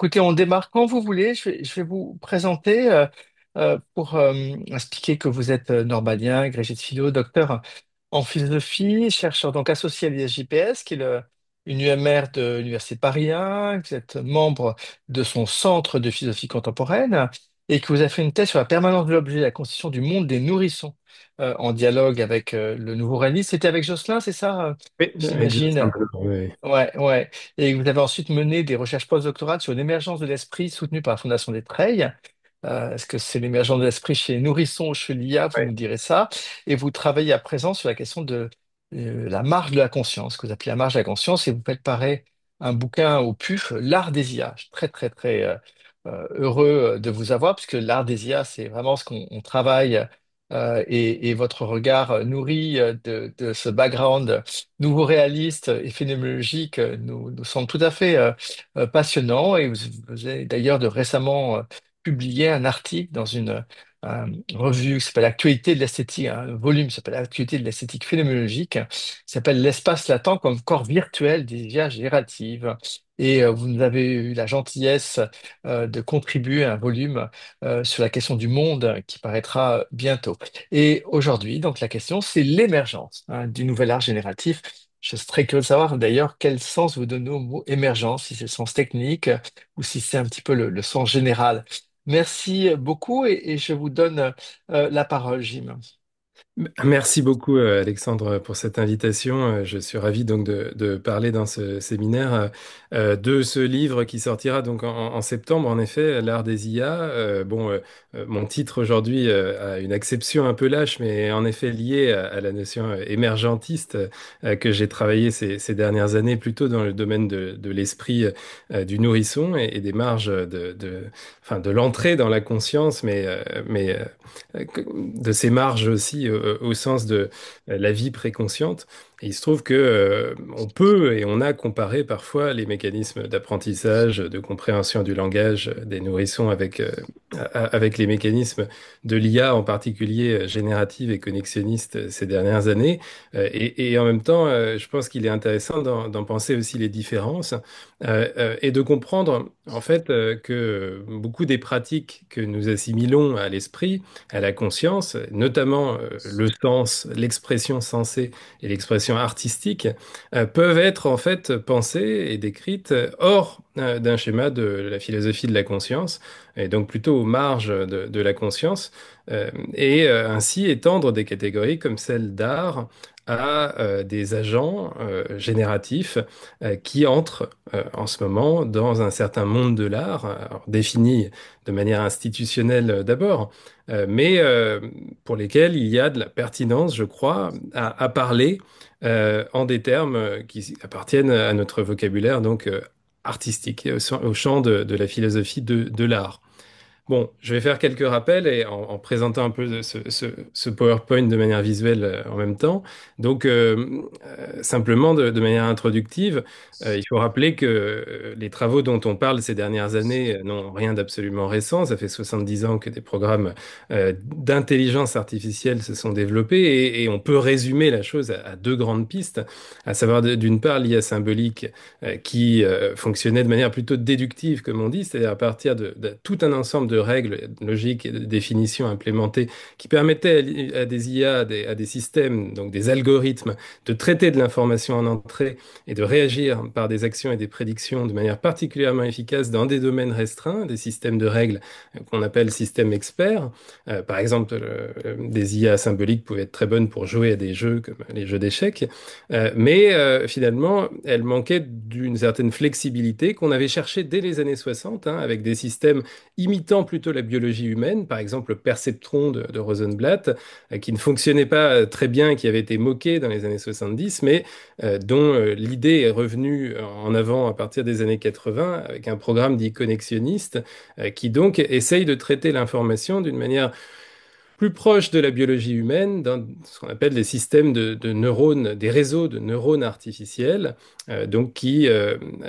Écoutez, on démarre quand vous voulez. Je vais vous présenter pour expliquer que vous êtes normalien, agrégé de philo, docteur en philosophie, chercheur donc associé à l'ISJPS, qui est une UMR de l'Université de Paris 1. Vous êtes membre de son centre de philosophie contemporaine et que vous avez fait une thèse sur la permanence de l'objet, la constitution du monde des nourrissons, en dialogue avec le nouveau réalisme. C'était avec Jocelyn, c'est ça, Oui, j'imagine? exactement. Oui. Ouais, ouais. Et vous avez ensuite mené des recherches postdoctorales sur l'émergence de l'esprit soutenues par la Fondation des Treilles. Est-ce que c'est l'émergence de l'esprit chez les nourrissons ou chez l'IA? Vous nous direz ça. Et vous travaillez à présent sur la question de la marge de la conscience, que vous appelez la marge de la conscience, et vous faites paraître un bouquin au PUF, L'art des IA. Je suis très, très, très heureux de vous avoir, puisque l'art des IA, c'est vraiment ce qu'on travaille. Et votre regard nourri de ce background nouveau réaliste et phénoménologique nous semble tout à fait passionnant. Et vous avez d'ailleurs de récemment publié un article dans une revue qui s'appelle Actualité de l'esthétique, un volume qui s'appelle Actualité de l'esthétique phénoménologique, qui s'appelle L'espace latent comme corps virtuel des IA génératives. Et vous nous avez eu la gentillesse de contribuer à un volume sur la question du monde qui paraîtra bientôt. Et aujourd'hui, donc la question, c'est l'émergence du nouvel art génératif. Je serais très curieux de savoir d'ailleurs quel sens vous donnez au mot émergence, si c'est le sens technique ou si c'est un petit peu le sens général. Merci beaucoup et je vous donne la parole, Jim. Merci beaucoup, Alexandre, pour cette invitation. Je suis ravi donc de parler dans ce séminaire de ce livre qui sortira donc en septembre, en effet, L'art des IA. Mon titre aujourd'hui a une acception un peu lâche, mais en effet liée à la notion émergentiste que j'ai travaillé ces dernières années, plutôt dans le domaine de l'esprit du nourrisson et des marges enfin, de l'entrée dans la conscience, de ces marges aussi au sens de la vie préconsciente. Et il se trouve que on peut et on a comparé parfois les mécanismes d'apprentissage, de compréhension du langage des nourrissons avec les mécanismes de l'IA, en particulier générative et connexionniste ces dernières années. Et en même temps, je pense qu'il est intéressant d'en penser aussi les différences et de comprendre en fait que beaucoup des pratiques que nous assimilons à l'esprit, à la conscience, notamment le sens, l'expression sensée et l'expression artistique, peuvent être en fait pensées et décrites hors d'un schéma de la philosophie de la conscience, et donc plutôt aux marges de la conscience, ainsi étendre des catégories comme celle d'art à des agents génératifs qui entrent en ce moment dans un certain monde de l'art, alors défini de manière institutionnelle d'abord, mais pour lesquels il y a de la pertinence, je crois, à parler en des termes qui appartiennent à notre vocabulaire donc artistique, et au champ de la philosophie de l'art. Bon, je vais faire quelques rappels et en présentant un peu ce PowerPoint de manière visuelle en même temps. Donc, simplement de manière introductive, il faut rappeler que les travaux dont on parle ces dernières années n'ont rien d'absolument récent. Ça fait 70 ans que des programmes d'intelligence artificielle se sont développés et on peut résumer la chose à deux grandes pistes, à savoir d'une part l'IA symbolique qui fonctionnait de manière plutôt déductive, comme on dit, c'est-à-dire à partir de tout un ensemble de règles logiques et de définitions implémentées qui permettaient à des IA, à des systèmes, donc des algorithmes, de traiter de l'information en entrée et de réagir par des actions et des prédictions de manière particulièrement efficace dans des domaines restreints, des systèmes de règles qu'on appelle systèmes experts. Par exemple, des IA symboliques pouvaient être très bonnes pour jouer à des jeux comme les jeux d'échecs, mais finalement, elle manquait d'une certaine flexibilité qu'on avait cherchée dès les années 60, hein, avec des systèmes imitant plutôt la biologie humaine, par exemple le perceptron de Rosenblatt, qui ne fonctionnait pas très bien, qui avait été moqué dans les années 70, mais dont l'idée est revenue en avant à partir des années 80, avec un programme dit connexionniste, qui donc essaye de traiter l'information d'une manière plus proche de la biologie humaine, dans ce qu'on appelle des systèmes de neurones, des réseaux de neurones artificiels, donc qui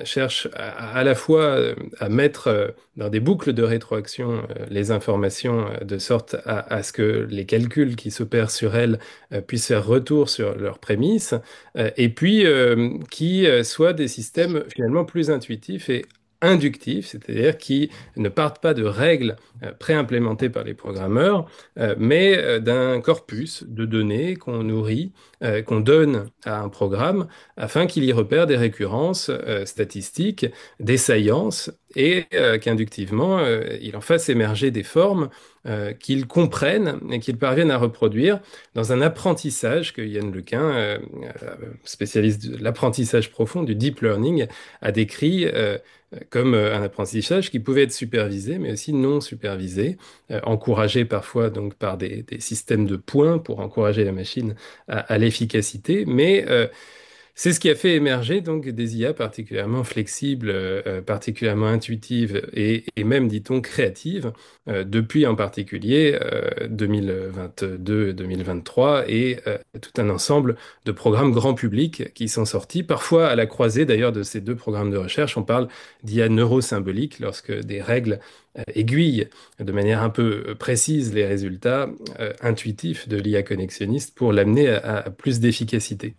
cherchent à la fois à mettre dans des boucles de rétroaction les informations de sorte à ce que les calculs qui s'opèrent sur elles puissent faire retour sur leurs prémices, et puis qui soient des systèmes finalement plus intuitifs et inductifs, c'est-à-dire qui ne partent pas de règles préimplémentées par les programmeurs, mais d'un corpus de données qu'on nourrit, qu'on donne à un programme afin qu'il y repère des récurrences statistiques, des saillances, et qu'inductivement, il en fasse émerger des formes qu'ils comprennent et qu'ils parviennent à reproduire dans un apprentissage que Yann Lequin, spécialiste de l'apprentissage profond, du deep learning, a décrit comme un apprentissage qui pouvait être supervisé, mais aussi non supervisé, encouragé parfois donc par des systèmes de points pour encourager la machine à l'efficacité, mais c'est ce qui a fait émerger donc des IA particulièrement flexibles, particulièrement intuitives et même, dit-on, créatives, depuis en particulier 2022-2023 et tout un ensemble de programmes grand public qui sont sortis, parfois à la croisée d'ailleurs de ces deux programmes de recherche. On parle d'IA neurosymbolique lorsque des règles aiguillent de manière un peu précise les résultats intuitifs de l'IA connexionniste pour l'amener à plus d'efficacité.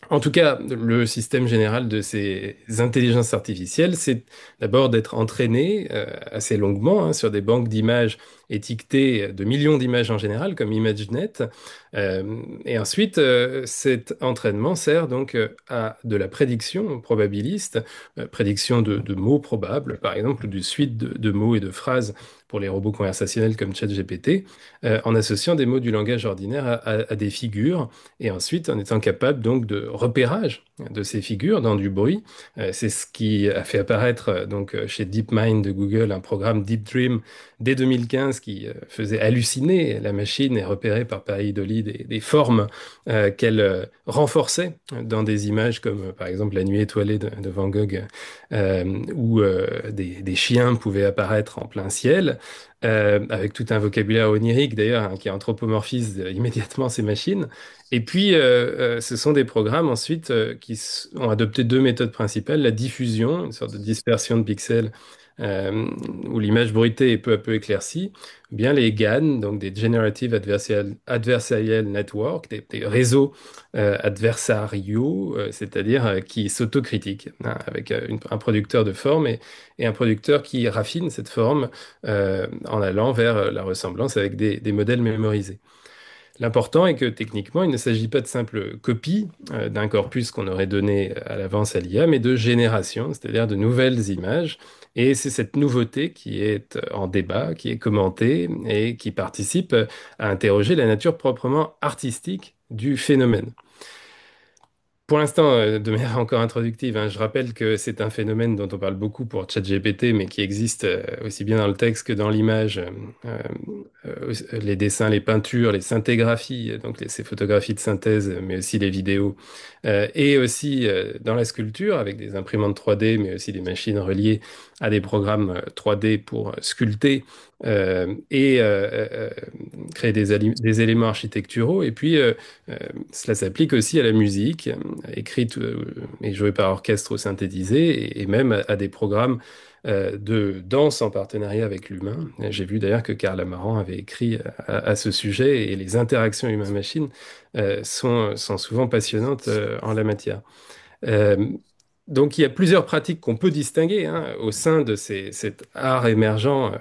En tout cas, le système général de ces intelligences artificielles, c'est d'abord d'être entraîné assez longuement sur des banques d'images étiquetées de millions d'images en général, comme ImageNet. Et ensuite, cet entraînement sert donc à de la prédiction probabiliste, prédiction de mots probables, par exemple, ou de suite de mots et de phrases pour les robots conversationnels comme ChatGPT, en associant des mots du langage ordinaire à des figures et ensuite en étant capable donc de repérage de ces figures dans du bruit. C'est ce qui a fait apparaître donc chez DeepMind de Google un programme Deep Dream dès 2015 qui faisait halluciner la machine et repérer par pareidolie des formes qu'elle renforçait dans des images comme par exemple la nuit étoilée de Van Gogh où des chiens pouvaient apparaître en plein ciel. Avec tout un vocabulaire onirique d'ailleurs qui anthropomorphise immédiatement ces machines. Et puis, ce sont des programmes ensuite ont adopté deux méthodes principales, la diffusion, une sorte de dispersion de pixels où l'image bruitée est peu à peu éclaircie, ou bien les GAN, donc des Generative Adversarial Network, des réseaux adversariaux, c'est-à-dire qui s'autocritiquent, hein, avec un producteur de forme et un producteur qui raffine cette forme en allant vers la ressemblance avec des modèles mémorisés. L'important est que techniquement, il ne s'agit pas de simple copie d'un corpus qu'on aurait donné à l'avance à l'IA, mais de génération, c'est-à-dire de nouvelles images. Et c'est cette nouveauté qui est en débat, qui est commentée et qui participe à interroger la nature proprement artistique du phénomène. Pour l'instant, de manière encore introductive, hein, je rappelle que c'est un phénomène dont on parle beaucoup pour ChatGPT, mais qui existe aussi bien dans le texte que dans l'image. Les dessins, les peintures, les scintigraphies, donc ces photographies de synthèse, mais aussi les vidéos, et aussi dans la sculpture avec des imprimantes 3D, mais aussi des machines reliées à des programmes 3D pour sculpter et créer des éléments architecturaux. Et puis, cela s'applique aussi à la musique, écrite et jouée par orchestre ou synthétisée, et même à des programmes de danse en partenariat avec l'humain. J'ai vu d'ailleurs que Karl Amaran avait écrit à ce sujet, et les interactions humain-machine sont souvent passionnantes en la matière. Euh, donc il y a plusieurs pratiques qu'on peut distinguer au sein de cet art émergent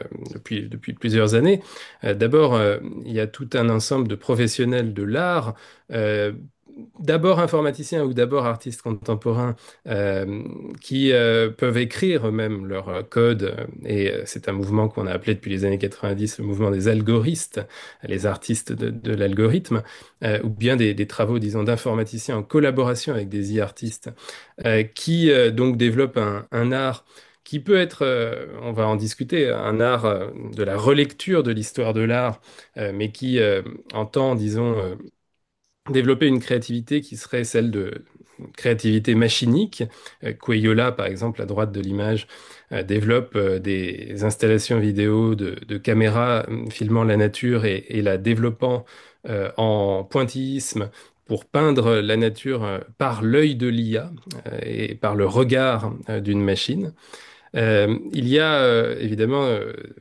depuis plusieurs années. D'abord, il y a tout un ensemble de professionnels de l'art, euh, d'abord informaticiens ou d'abord artistes contemporains, qui peuvent écrire eux-mêmes leur code. Et c'est un mouvement qu'on a appelé depuis les années 90 le mouvement des algoristes, les artistes de l'algorithme, ou bien des travaux, disons, d'informaticiens en collaboration avec des e-artistes qui donc développe un art qui peut être, on va en discuter, un art de la relecture de l'histoire de l'art, mais qui entend, disons, développer une créativité qui serait celle de créativité machinique. Quayola, par exemple, à droite de l'image, développe des installations vidéo de caméras filmant la nature et la développant en pointillisme pour peindre la nature par l'œil de l'IA et par le regard d'une machine. Il y a évidemment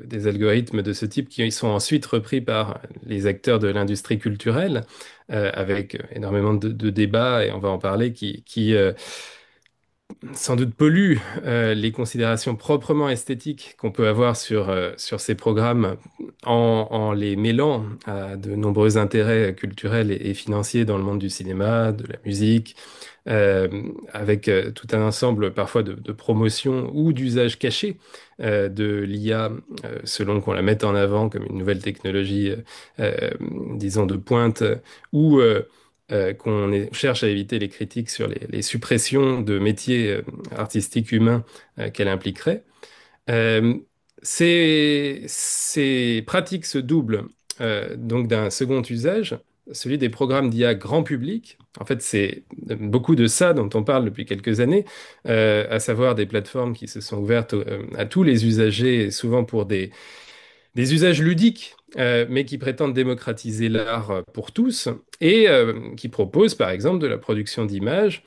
des algorithmes de ce type qui sont ensuite repris par les acteurs de l'industrie culturelle, avec énormément de débats, et on va en parler, qui sans doute pollue les considérations proprement esthétiques qu'on peut avoir sur ces programmes en les mêlant à de nombreux intérêts culturels et financiers dans le monde du cinéma, de la musique, euh, avec tout un ensemble parfois de promotion ou d'usage caché de l'IA, selon qu'on la mette en avant comme une nouvelle technologie, euh, disons, de pointe, ou cherche à éviter les critiques sur les suppressions de métiers artistiques humains qu'elle impliquerait. Euh, ces pratiques se doublent donc d'un second usage, celui des programmes d'IA grand public. En fait, c'est beaucoup de ça dont on parle depuis quelques années, à savoir des plateformes qui se sont ouvertes à tous les usagers, souvent pour des usages ludiques, mais qui prétendent démocratiser l'art pour tous et qui proposent, par exemple, de la production d'images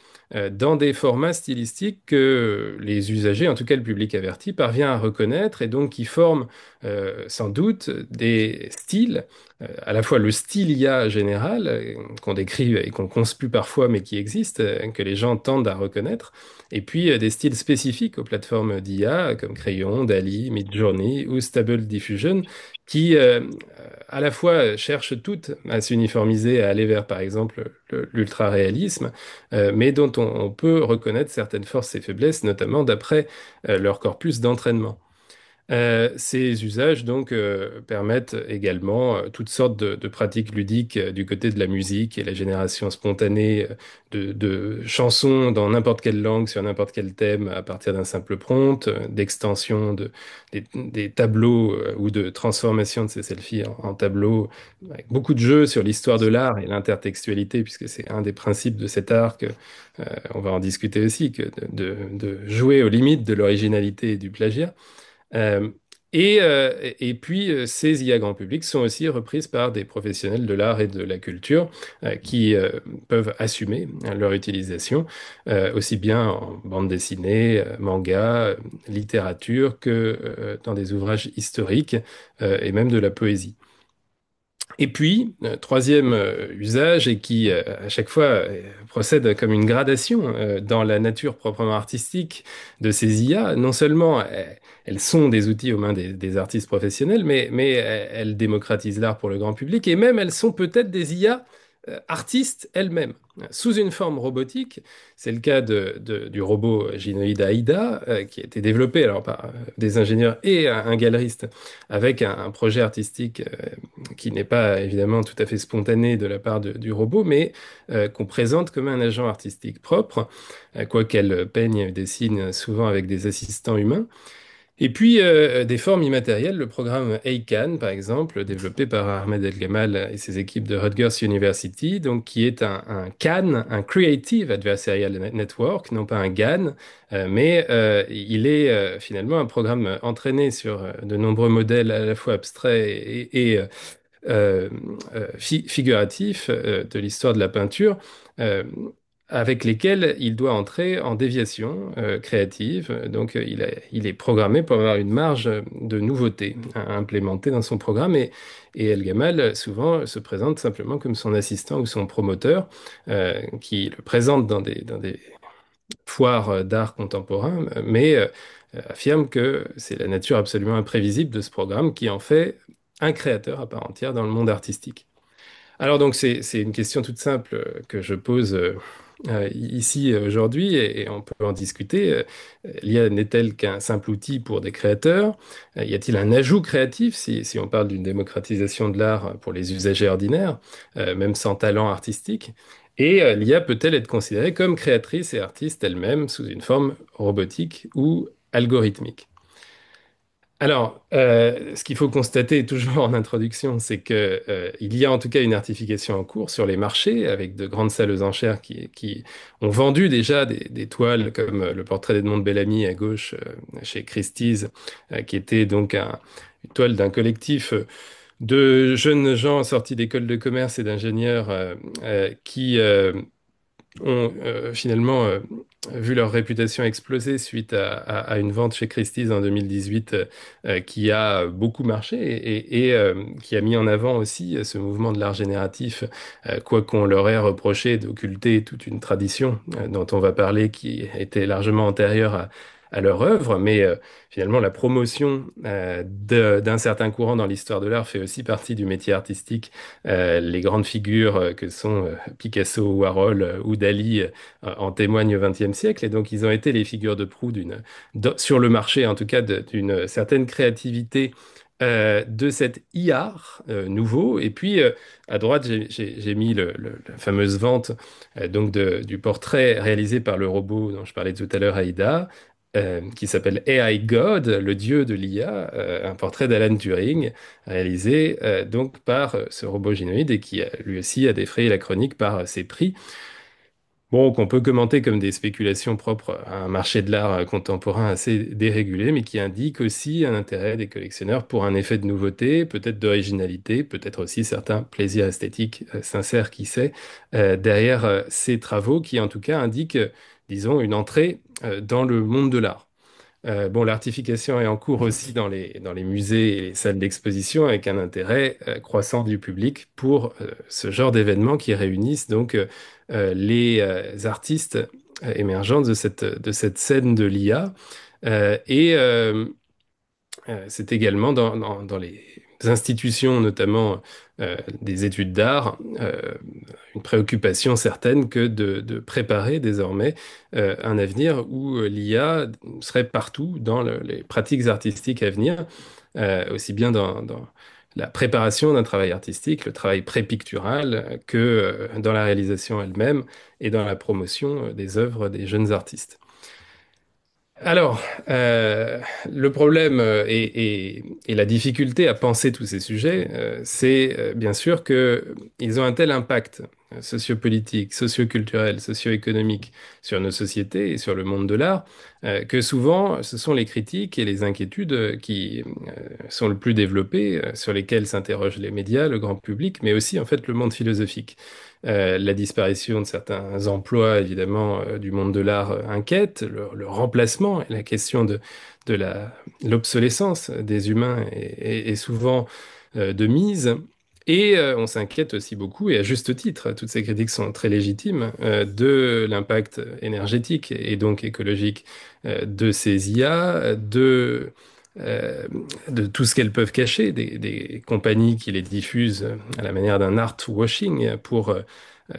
dans des formats stylistiques que les usagers, en tout cas le public averti, parvient à reconnaître et donc qui forment sans doute des styles, à la fois le style IA général, qu'on décrit et qu'on conspue parfois, mais qui existe, que les gens tendent à reconnaître, et puis des styles spécifiques aux plateformes d'IA comme Crayon, DALL-E, Midjourney ou Stable Diffusion, qui à la fois cherchent toutes à s'uniformiser, à aller vers, par exemple, l'ultra-réalisme, mais dont on peut reconnaître certaines forces et faiblesses, notamment d'après leur corpus d'entraînement. Ces usages donc permettent également toutes sortes de pratiques ludiques du côté de la musique et la génération spontanée de chansons dans n'importe quelle langue sur n'importe quel thème à partir d'un simple prompt, d'extension des tableaux ou de transformation de ces selfies en tableaux, avec beaucoup de jeux sur l'histoire de l'art et l'intertextualité, puisque c'est un des principes de cet art que on va en discuter aussi, que de jouer aux limites de l'originalité et du plagiat. Euh, et puis, ces IA grand public sont aussi reprises par des professionnels de l'art et de la culture qui peuvent assumer hein, leur utilisation, aussi bien en bande dessinée, manga, littérature, que dans des ouvrages historiques et même de la poésie. Et puis, troisième usage, et qui à chaque fois procède comme une gradation dans la nature proprement artistique de ces IA, non seulement elles sont des outils aux mains des artistes professionnels, mais elles démocratisent l'art pour le grand public, et même elles sont peut-être des IA artistes elles-mêmes, sous une forme robotique. C'est le cas du robot gynoïde AIDA, qui a été développé alors, par des ingénieurs et un galeriste, avec un projet artistique qui n'est pas évidemment tout à fait spontané de la part du robot, mais qu'on présente comme un agent artistique propre, quoiqu'elle peigne et dessine souvent avec des assistants humains. Et puis des formes immatérielles, le programme ACAN, par exemple, développé par Ahmed El-Gamal et ses équipes de Rutgers University, donc qui est un CAN, un Creative Adversarial Network, non pas un GAN, mais il est finalement un programme entraîné sur de nombreux modèles à la fois abstraits et figuratifs de l'histoire de la peinture, euh, avec lesquels il doit entrer en déviation créative. Donc, il est programmé pour avoir une marge de nouveauté à implémenter dans son programme. Et El Gamal, souvent, se présente simplement comme son assistant ou son promoteur, qui le présente dans des foires d'art contemporain, mais affirme que c'est la nature absolument imprévisible de ce programme qui en fait un créateur à part entière dans le monde artistique. Alors donc c'est une question toute simple que je pose ici aujourd'hui et on peut en discuter. L'IA n'est-elle qu'un simple outil pour des créateurs? Y a-t-il un ajout créatif si on parle d'une démocratisation de l'art pour les usagers ordinaires, même sans talent artistique? Et l'IA peut-elle être considérée comme créatrice et artiste elle-même sous une forme robotique ou algorithmique? Alors, ce qu'il faut constater toujours en introduction, c'est que, il y a en tout cas une artificialisation en cours sur les marchés, avec de grandes salles aux enchères qui ont vendu déjà des toiles comme le portrait d'Edmond Bellamy à gauche chez Christie's, qui était donc une toile d'un collectif de jeunes gens sortis d'écoles de commerce et d'ingénieurs qui ont finalement vu leur réputation exploser suite à une vente chez Christie's en 2018 qui a beaucoup marché et qui a mis en avant aussi ce mouvement de l'art génératif, quoi qu'on leur ait reproché d'occulter toute une tradition dont on va parler qui était largement antérieure à leur œuvre, mais finalement la promotion d'un certain courant dans l'histoire de l'art fait aussi partie du métier artistique. Les grandes figures que sont Picasso, Warhol ou Dali en témoignent au XXe siècle. Et donc, ils ont été les figures de proue sur le marché, en tout cas, d'une certaine créativité de cet e-art nouveau. Et puis, à droite, j'ai mis la fameuse vente donc du portrait réalisé par le robot dont je parlais tout à l'heure, Aïda. Qui s'appelle AI God, le dieu de l'IA, un portrait d'Alan Turing, réalisé donc par ce robot génoïde et qui lui aussi a défrayé la chronique par ses prix. Bon, qu'on peut commenter comme des spéculations propres à un marché de l'art contemporain assez dérégulé, mais qui indique aussi un intérêt des collectionneurs pour un effet de nouveauté, peut-être d'originalité, peut-être aussi certains plaisirs esthétiques sincères, qui sait, derrière ces travaux qui, en tout cas, indiquent, disons, une entrée dans le monde de l'art. Bon, l'artification est en cours aussi dans les musées et les salles d'exposition avec un intérêt croissant du public pour ce genre d'événements qui réunissent donc les artistes émergents de cette scène de l'IA. Et c'est également dans les institutions, notamment des études d'art, une préoccupation certaine que de préparer désormais un avenir où l'IA serait partout dans les pratiques artistiques à venir, aussi bien dans la préparation d'un travail artistique, le travail pré-pictural, que dans la réalisation elle-même et dans la promotion des œuvres des jeunes artistes. Alors, le problème et la difficulté à penser tous ces sujets, c'est bien sûr qu'ils ont un tel impact sociopolitique, socioculturel, socio-économique sur nos sociétés et sur le monde de l'art, que souvent ce sont les critiques et les inquiétudes qui sont le plus développées, sur lesquelles s'interrogent les médias, le grand public, mais aussi en fait le monde philosophique. La disparition de certains emplois, évidemment, du monde de l'art inquiète, le remplacement et la question de l'obsolescence des humains est souvent de mise. Et on s'inquiète aussi beaucoup, et à juste titre, toutes ces critiques sont très légitimes, de l'impact énergétique et donc écologique de ces IA, euh, de tout ce qu'elles peuvent cacher, des compagnies qui les diffusent à la manière d'un art washing pour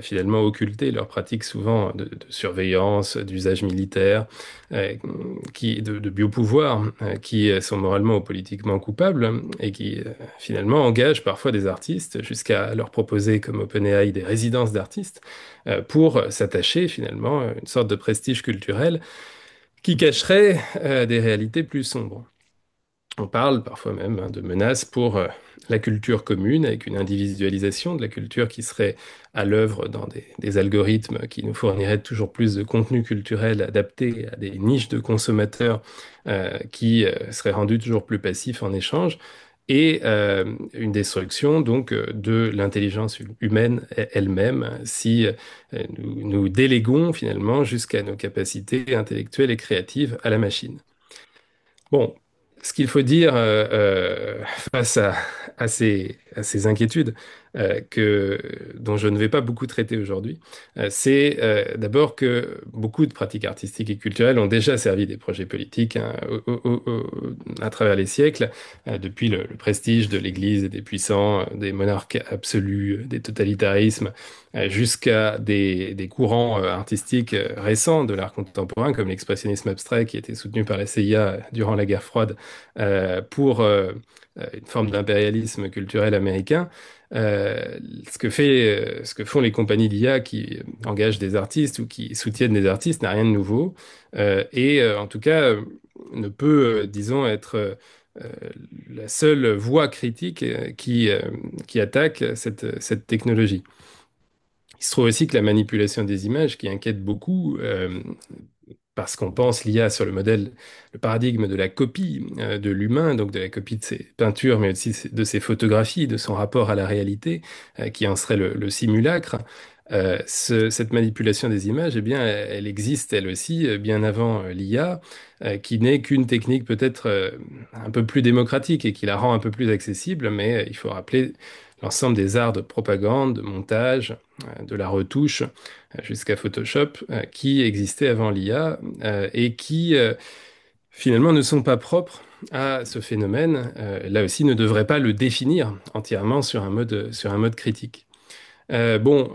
finalement occulter leurs pratiques souvent de surveillance, d'usage militaire, euh, de biopouvoir, qui sont moralement ou politiquement coupables et qui finalement engagent parfois des artistes jusqu'à leur proposer, comme OpenAI, des résidences d'artistes pour s'attacher finalement à une sorte de prestige culturel qui cacherait des réalités plus sombres. On parle parfois même de menaces pour la culture commune, avec une individualisation de la culture qui serait à l'œuvre dans des algorithmes qui nous fourniraient toujours plus de contenu culturel adapté à des niches de consommateurs qui seraient rendus toujours plus passifs en échange, et une destruction donc de l'intelligence humaine elle-même si nous déléguons finalement jusqu'à nos capacités intellectuelles et créatives à la machine. Bon, ce qu'il faut dire face à ces inquiétudes dont je ne vais pas beaucoup traiter aujourd'hui, c'est d'abord que beaucoup de pratiques artistiques et culturelles ont déjà servi des projets politiques hein, à travers les siècles, depuis le prestige de l'Église et des puissants, des monarques absolus, des totalitarismes, jusqu'à des courants artistiques récents de l'art contemporain, comme l'expressionnisme abstrait qui était soutenu par la CIA durant la guerre froide pour une forme d'impérialisme culturel américain. Ce que font les compagnies d'IA qui engagent des artistes ou qui soutiennent des artistes n'a rien de nouveau en tout cas ne peut, disons, être la seule voix critique qui attaque cette technologie. Il se trouve aussi que la manipulation des images, qui inquiète beaucoup, parce qu'on pense l'IA sur le paradigme de la copie de l'humain, donc de la copie de ses peintures, mais aussi de ses photographies, de son rapport à la réalité, qui en serait le simulacre. Cette manipulation des images, eh bien, elle existe elle aussi bien avant l'IA, qui n'est qu'une technique peut-être un peu plus démocratique et qui la rend un peu plus accessible, mais il faut rappeler l'ensemble des arts de propagande, de montage, de la retouche, jusqu'à Photoshop, qui existaient avant l'IA et qui finalement ne sont pas propres à ce phénomène. Là aussi, ne devraient pas le définir entièrement sur un mode critique. Bon,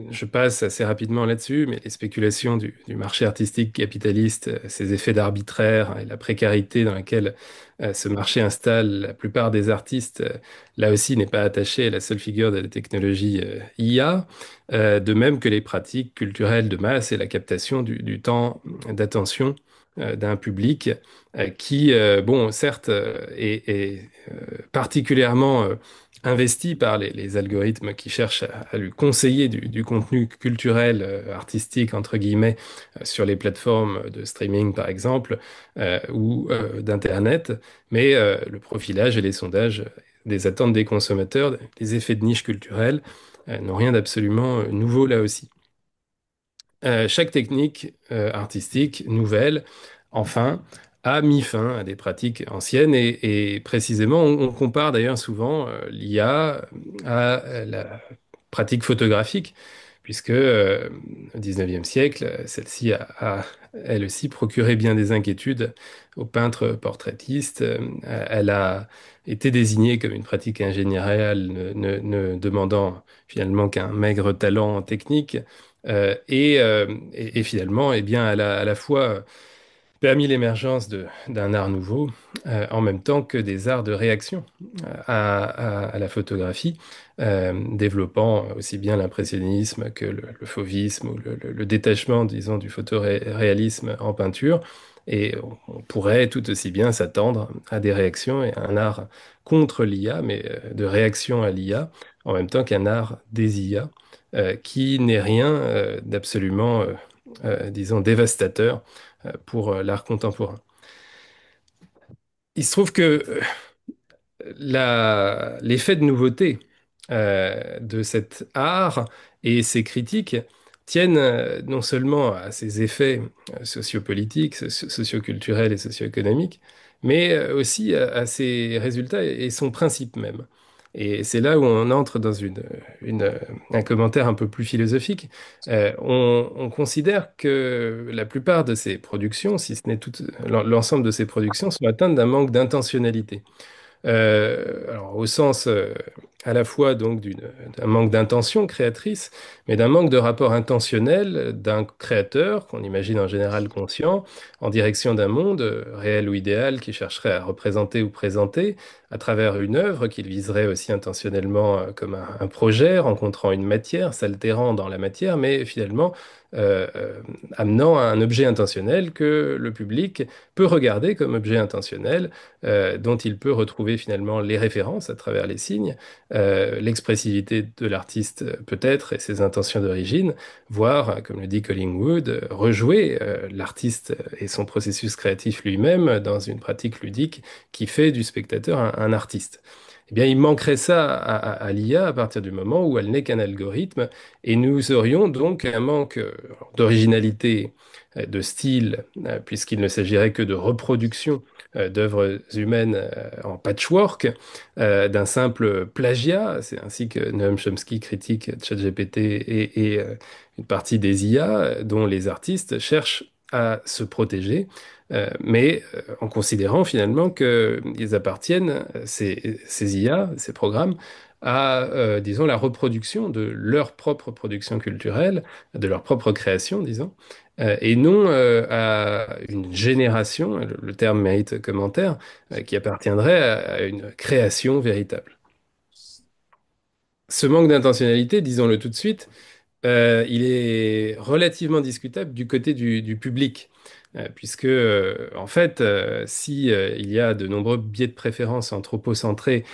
je passe assez rapidement là-dessus, mais les spéculations du marché artistique capitaliste, ces effets d'arbitraire et la précarité dans laquelle ce marché installe la plupart des artistes, là aussi n'est pas attaché à la seule figure de la technologie IA, de même que les pratiques culturelles de masse et la captation du temps d'attention d'un public qui, bon, certes, est particulièrement investi par les algorithmes qui cherchent à lui conseiller du contenu culturel, artistique, entre guillemets, sur les plateformes de streaming, par exemple, ou d'Internet. Mais le profilage et les sondages des attentes des consommateurs, des effets de niche culturelle, n'ont rien d'absolument nouveau là aussi. Chaque technique artistique nouvelle, enfin, a mis fin à des pratiques anciennes et précisément, on compare d'ailleurs souvent l'IA à la pratique photographique, puisque au XIXe siècle, celle-ci elle aussi procuré bien des inquiétudes aux peintres portraitistes. Elle a été désignée comme une pratique ingénieriale ne demandant finalement qu'un maigre talent technique. Et finalement, eh bien, elle a à la fois permis l'émergence d'un art nouveau, en même temps que des arts de réaction à la photographie, développant aussi bien l'impressionnisme que le fauvisme ou le détachement, disons, du photoréalisme en peinture. Et on pourrait tout aussi bien s'attendre à des réactions et à un art contre l'IA, mais de réaction à l'IA, en même temps qu'un art des IA, qui n'est rien d'absolument, disons, dévastateur pour l'art contemporain. Il se trouve que l'effet de nouveauté de cet art et ses critiques tiennent non seulement à ses effets sociopolitiques, socioculturels et socio-économiques, mais aussi à ses résultats et son principe même. Et c'est là où on entre dans un commentaire un peu plus philosophique. On considère que la plupart de ces productions, si ce n'est tout l'ensemble de ces productions, sont atteintes d'un manque d'intentionnalité. Alors, au sens à la fois donc d'un manque d'intention créatrice, mais d'un manque de rapport intentionnel d'un créateur, qu'on imagine en général conscient, en direction d'un monde réel ou idéal qui chercherait à représenter ou présenter à travers une œuvre qu'il viserait aussi intentionnellement comme un projet, rencontrant une matière, s'altérant dans la matière, mais finalement amenant à un objet intentionnel que le public peut regarder comme objet intentionnel dont il peut retrouver finalement les références à travers les signes, l'expressivité de l'artiste peut-être et ses intentions d'origine, voire, comme le dit Collingwood, rejouer l'artiste et son processus créatif lui-même dans une pratique ludique qui fait du spectateur un artiste. Eh bien, il manquerait ça à l'IA à partir du moment où elle n'est qu'un algorithme, et nous aurions donc un manque d'originalité, de style, puisqu'il ne s'agirait que de reproduction d'œuvres humaines en patchwork, d'un simple plagiat. C'est ainsi que Noam Chomsky critique ChatGPT et une partie des IA dont les artistes cherchent à se protéger, mais en considérant finalement qu'ils appartiennent, ces IA, ces programmes, à, disons, la reproduction de leur propre production culturelle, de leur propre création, disons, et non à une génération, le terme mérite commentaire, qui appartiendrait à une création véritable. Ce manque d'intentionnalité, disons-le tout de suite, il est relativement discutable du côté du public, puisque en fait, si il y a de nombreux biais de préférence anthropocentrés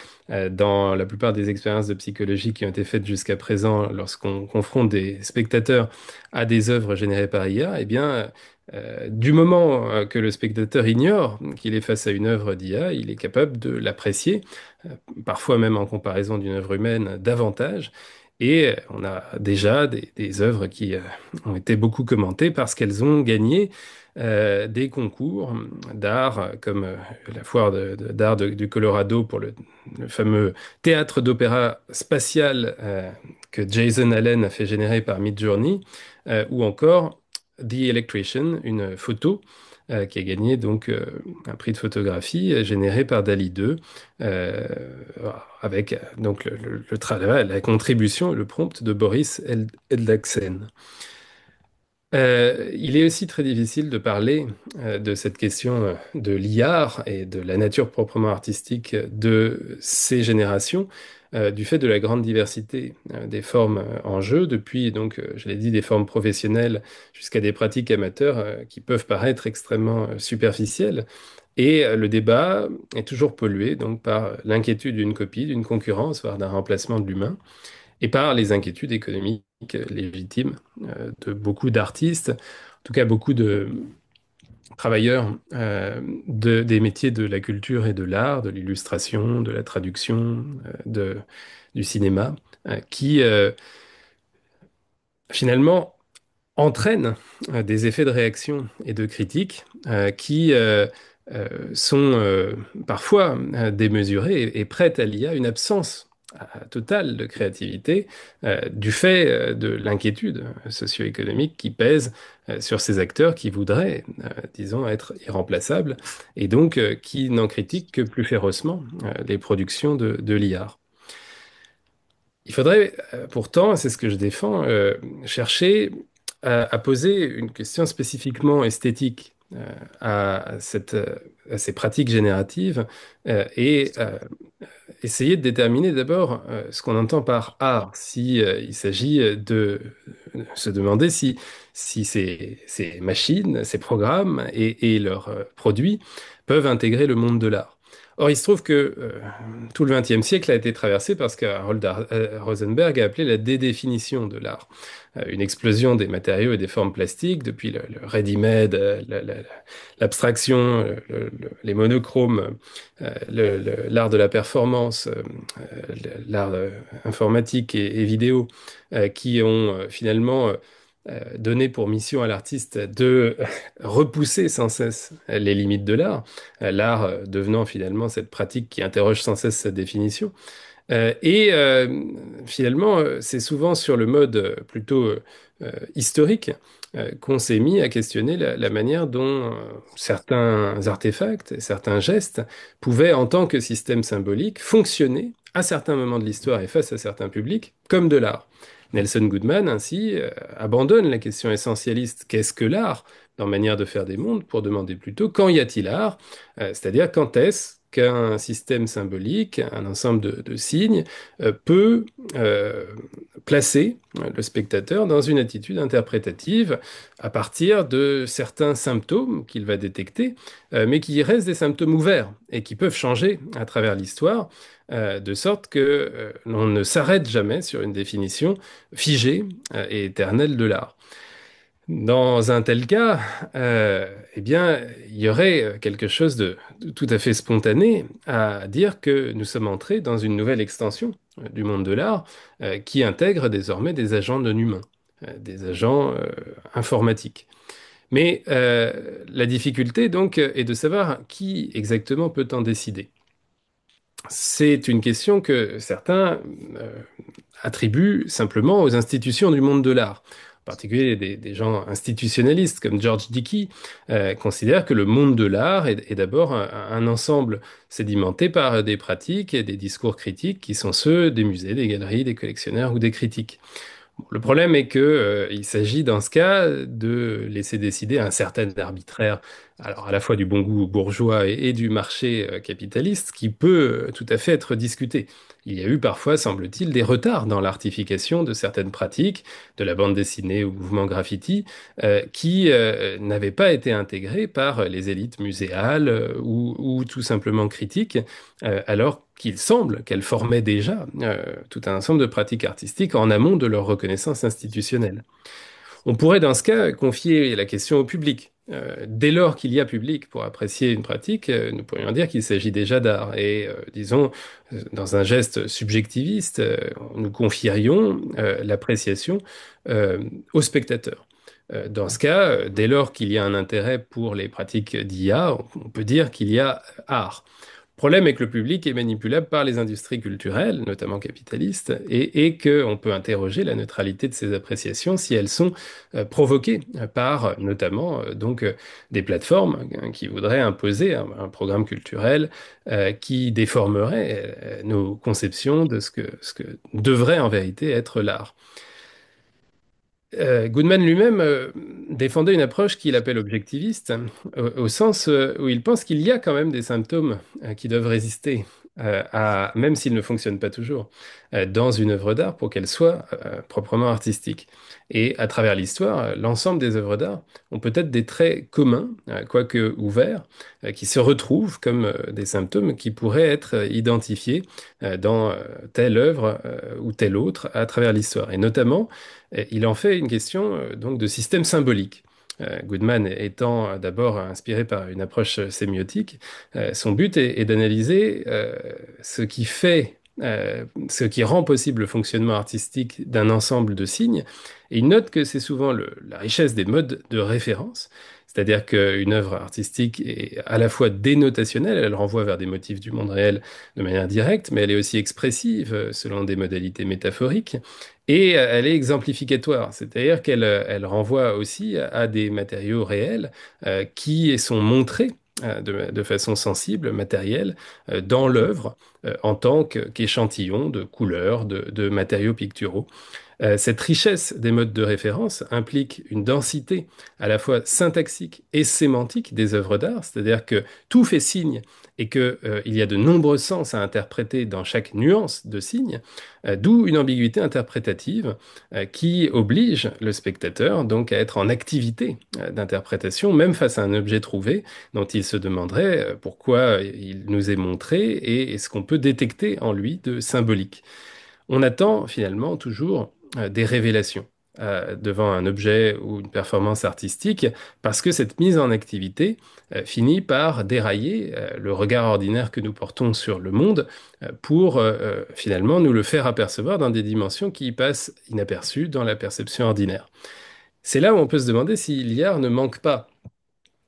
dans la plupart des expériences de psychologie qui ont été faites jusqu'à présent, lorsqu'on confronte des spectateurs à des œuvres générées par IA, eh bien, du moment que le spectateur ignore qu'il est face à une œuvre d'IA, il est capable de l'apprécier, euh, parfois même en comparaison d'une œuvre humaine, davantage. Et on a déjà des œuvres qui ont été beaucoup commentées parce qu'elles ont gagné des concours d'art, comme la foire d'art du Colorado pour le fameux théâtre d'opéra spatial que Jason Allen a fait générer par Midjourney, ou encore The Electrician, une photo qui a gagné donc un prix de photographie généré par DALI 2, euh, avec donc le travail, la contribution, le prompt de Boris Eldagsen. Il est aussi très difficile de parler de cette question de l'IAR et de la nature proprement artistique de ces générations, du fait de la grande diversité des formes en jeu, depuis, donc, je l'ai dit, des formes professionnelles jusqu'à des pratiques amateurs qui peuvent paraître extrêmement superficielles. Et le débat est toujours pollué donc, par l'inquiétude d'une copie, d'une concurrence, voire d'un remplacement de l'humain et par les inquiétudes économiques légitimes de beaucoup d'artistes, en tout cas beaucoup de travailleurs des métiers de la culture et de l'art, de l'illustration, de la traduction, du cinéma, qui finalement entraînent des effets de réaction et de critique qui sont parfois démesurés et prêtent à l'IA une absence totale de créativité du fait de l'inquiétude socio-économique qui pèse sur ces acteurs qui voudraient, disons, être irremplaçables et donc qui n'en critiquent que plus férocement les productions de l'IA. Il faudrait pourtant, et c'est ce que je défends, chercher à poser une question spécifiquement esthétique à ces pratiques génératives et essayer de déterminer d'abord ce qu'on entend par art, si il s'agit de se demander si ces machines, ces programmes et leurs produits peuvent intégrer le monde de l'art. Or, il se trouve que tout le XXe siècle a été traversé par ce que Rosenberg a appelé la dédéfinition de l'art. Une explosion des matériaux et des formes plastiques, depuis le ready-made, l'abstraction, les monochromes, l'art de la performance, l'art informatique et vidéo, qui ont finalement donné pour mission à l'artiste de repousser sans cesse les limites de l'art, l'art devenant finalement cette pratique qui interroge sans cesse sa définition. Finalement, c'est souvent sur le mode plutôt historique qu'on s'est mis à questionner la manière dont certains artefacts, et certains gestes pouvaient, en tant que système symbolique, fonctionner à certains moments de l'histoire et face à certains publics comme de l'art. Nelson Goodman, ainsi, abandonne la question essentialiste qu'est-ce que l'art dans manière de faire des mondes pour demander plutôt quand y a-t-il art, c'est-à-dire quand est-ce qu'un système symbolique, un ensemble de signes, peut placer le spectateur dans une attitude interprétative à partir de certains symptômes qu'il va détecter, mais qui restent des symptômes ouverts et qui peuvent changer à travers l'histoire, de sorte que l'on ne s'arrête jamais sur une définition figée et éternelle de l'art. Dans un tel cas, eh bien, il y aurait quelque chose de tout à fait spontané à dire que nous sommes entrés dans une nouvelle extension du monde de l'art qui intègre désormais des agents non humains, des agents informatiques. Mais la difficulté, donc, est de savoir qui exactement peut en décider. C'est une question que certains attribuent simplement aux institutions du monde de l'art. En particulier, des gens institutionnalistes comme George Dickey considèrent que le monde de l'art est d'abord un ensemble sédimenté par des pratiques et des discours critiques qui sont ceux des musées, des galeries, des collectionneurs ou des critiques. Bon, le problème est que, il s'agit dans ce cas de laisser décider un certain arbitraire, alors à la fois du bon goût bourgeois et du marché capitaliste, qui peut tout à fait être discuté. Il y a eu parfois, semble-t-il, des retards dans l'artification de certaines pratiques, de la bande dessinée au mouvement graffiti, qui n'avaient pas été intégrées par les élites muséales ou tout simplement critiques, alors qu'il semble qu'elles formaient déjà tout un ensemble de pratiques artistiques en amont de leur reconnaissance institutionnelle. On pourrait dans ce cas confier la question au public. dès lors qu'il y a public pour apprécier une pratique, nous pourrions dire qu'il s'agit déjà d'art. Et disons, dans un geste subjectiviste, nous confierions l'appréciation euh, au spectateur. Dans ce cas, dès lors qu'il y a un intérêt pour les pratiques d'IA, on peut dire qu'il y a art. Le problème est que le public est manipulable par les industries culturelles, notamment capitalistes, et qu'on peut interroger la neutralité de ces appréciations si elles sont provoquées par notamment des plateformes qui voudraient imposer un programme culturel qui déformerait nos conceptions de ce que devrait en vérité être l'art. Goodman lui-même défendait une approche qu'il appelle objectiviste, au sens où il pense qu'il y a quand même des symptômes qui doivent résister même s'ils ne fonctionnent pas toujours, dans une œuvre d'art pour qu'elle soit proprement artistique. Et à travers l'histoire, l'ensemble des œuvres d'art ont peut-être des traits communs, quoique ouverts, qui se retrouvent comme des symptômes qui pourraient être identifiés dans telle œuvre ou telle autre à travers l'histoire. Et notamment, il en fait une question donc de système symbolique. Goodman étant d'abord inspiré par une approche sémiotique, son but est d'analyser ce qui fait, ce qui rend possible le fonctionnement artistique d'un ensemble de signes. Et il note que c'est souvent la richesse des modes de référence. C'est-à-dire qu'une œuvre artistique est à la fois dénotationnelle, elle renvoie vers des motifs du monde réel de manière directe, mais elle est aussi expressive selon des modalités métaphoriques. Et elle est exemplificatoire, c'est-à-dire qu'elle renvoie aussi à des matériaux réels qui sont montrés de façon sensible, matérielle, dans l'œuvre en tant qu'échantillon de couleurs, de matériaux picturaux. Cette richesse des modes de référence implique une densité à la fois syntaxique et sémantique des œuvres d'art, c'est-à-dire que tout fait signe et qu'il y a de nombreux sens à interpréter dans chaque nuance de signe, d'où une ambiguïté interprétative qui oblige le spectateur donc à être en activité d'interprétation, même face à un objet trouvé dont il se demanderait pourquoi il nous est montré et ce qu'on peut détecter en lui de symbolique. On attend finalement toujours des révélations devant un objet ou une performance artistique, parce que cette mise en activité finit par dérailler le regard ordinaire que nous portons sur le monde pour finalement nous le faire apercevoir dans des dimensions qui passent inaperçues dans la perception ordinaire. C'est là où on peut se demander si l'IA ne manque pas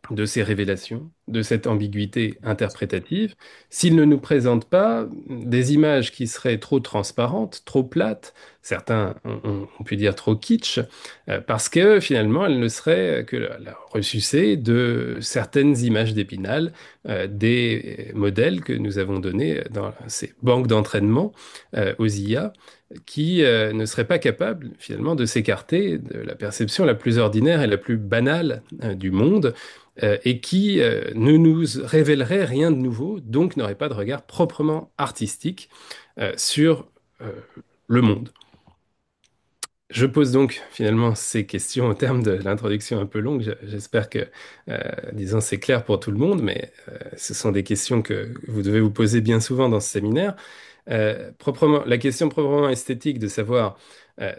de ces révélations, de cette ambiguïté interprétative, s'il ne nous présente pas des images qui seraient trop transparentes, trop plates, certains ont pu dire trop kitsch, parce que finalement elles ne seraient que la ressucée de certaines images d'Épinal, des modèles que nous avons donnés dans ces banques d'entraînement aux IA, qui ne seraient pas capables finalement de s'écarter de la perception la plus ordinaire et la plus banale du monde et qui ne nous révélerait rien de nouveau, donc n'aurait pas de regard proprement artistique sur euh, le monde. Je pose donc finalement ces questions au terme de l'introduction un peu longue. J'espère que, disons, c'est clair pour tout le monde, mais ce sont des questions que vous devez vous poser bien souvent dans ce séminaire. La question proprement esthétique de savoir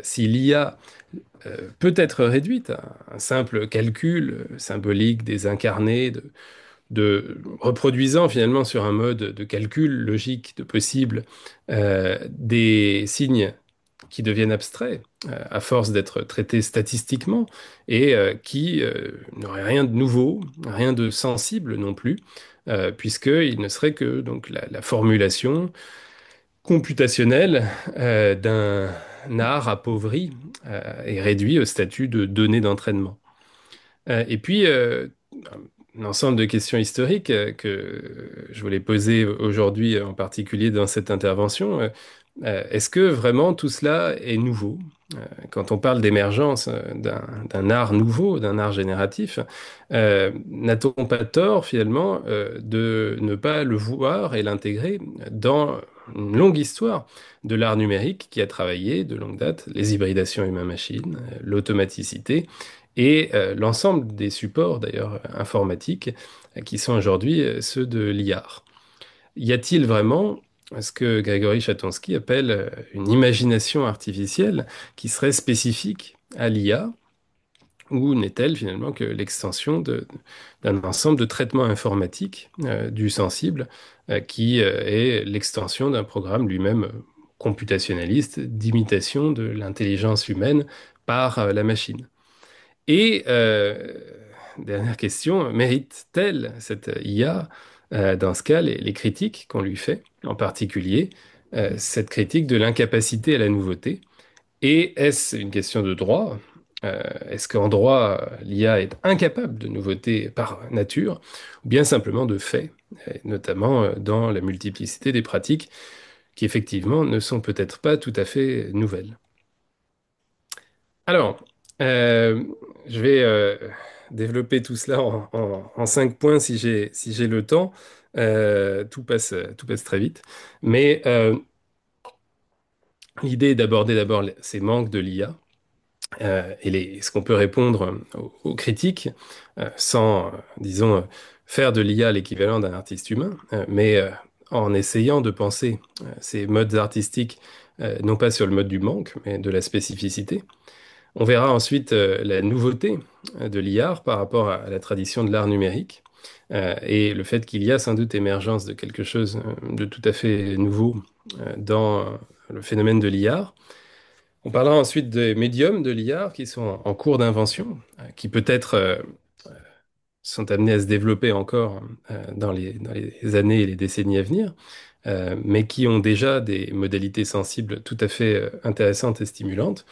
si l'IA peut être réduite à un simple calcul symbolique des incarnés, de reproduisant finalement sur un mode de calcul logique de possible des signes qui deviennent abstraits à force d'être traités statistiquement et qui n'auraient rien de nouveau, rien de sensible non plus, puisqu'il ne serait que donc la formulation computationnelle d'un art appauvri et réduit au statut de données d'entraînement. Et puis, un ensemble de questions historiques que je voulais poser aujourd'hui, en particulier dans cette intervention. Est-ce que vraiment tout cela est nouveau? Quand on parle d'émergence d'un art nouveau, d'un art génératif, n'a-t-on pas tort finalement de ne pas le voir et l'intégrer dans une longue histoire de l'art numérique qui a travaillé de longue date les hybridations humain-machine, l'automaticité et l'ensemble des supports d'ailleurs informatiques qui sont aujourd'hui ceux de l'IAR. Y a-t-il vraiment ce que Grégory Chatonsky appelle une imagination artificielle qui serait spécifique à l'IA ou n'est-elle finalement que l'extension d'un ensemble de traitements informatiques du sensible qui est l'extension d'un programme lui-même computationnaliste d'imitation de l'intelligence humaine par la machine? Et dernière question, mérite-t-elle cette IA, dans ce cas, les critiques qu'on lui fait, en particulier cette critique de l'incapacité à la nouveauté? Et est-ce une question de droit? Est-ce qu'en droit, l'IA est incapable de nouveauté par nature, ou bien simplement de fait, notamment dans la multiplicité des pratiques qui effectivement ne sont peut-être pas tout à fait nouvelles? Alors, euh, je vais développer tout cela en 5 points si j'ai le temps. Tout passe très vite. Mais l'idée est d'aborder d'abord ces manques de l'IA et ce qu'on peut répondre aux critiques sans, disons, faire de l'IA l'équivalent d'un artiste humain, mais en essayant de penser ces modes artistiques non pas sur le mode du manque, mais de la spécificité. On verra ensuite la nouveauté de l'IA par rapport à la tradition de l'art numérique et le fait qu'il y a sans doute émergence de quelque chose de tout à fait nouveau dans le phénomène de l'IA. On parlera ensuite des médiums de l'IA qui sont en cours d'invention, qui peut-être sont amenés à se développer encore dans les années et les décennies à venir, mais qui ont déjà des modalités sensibles tout à fait intéressantes et stimulantes.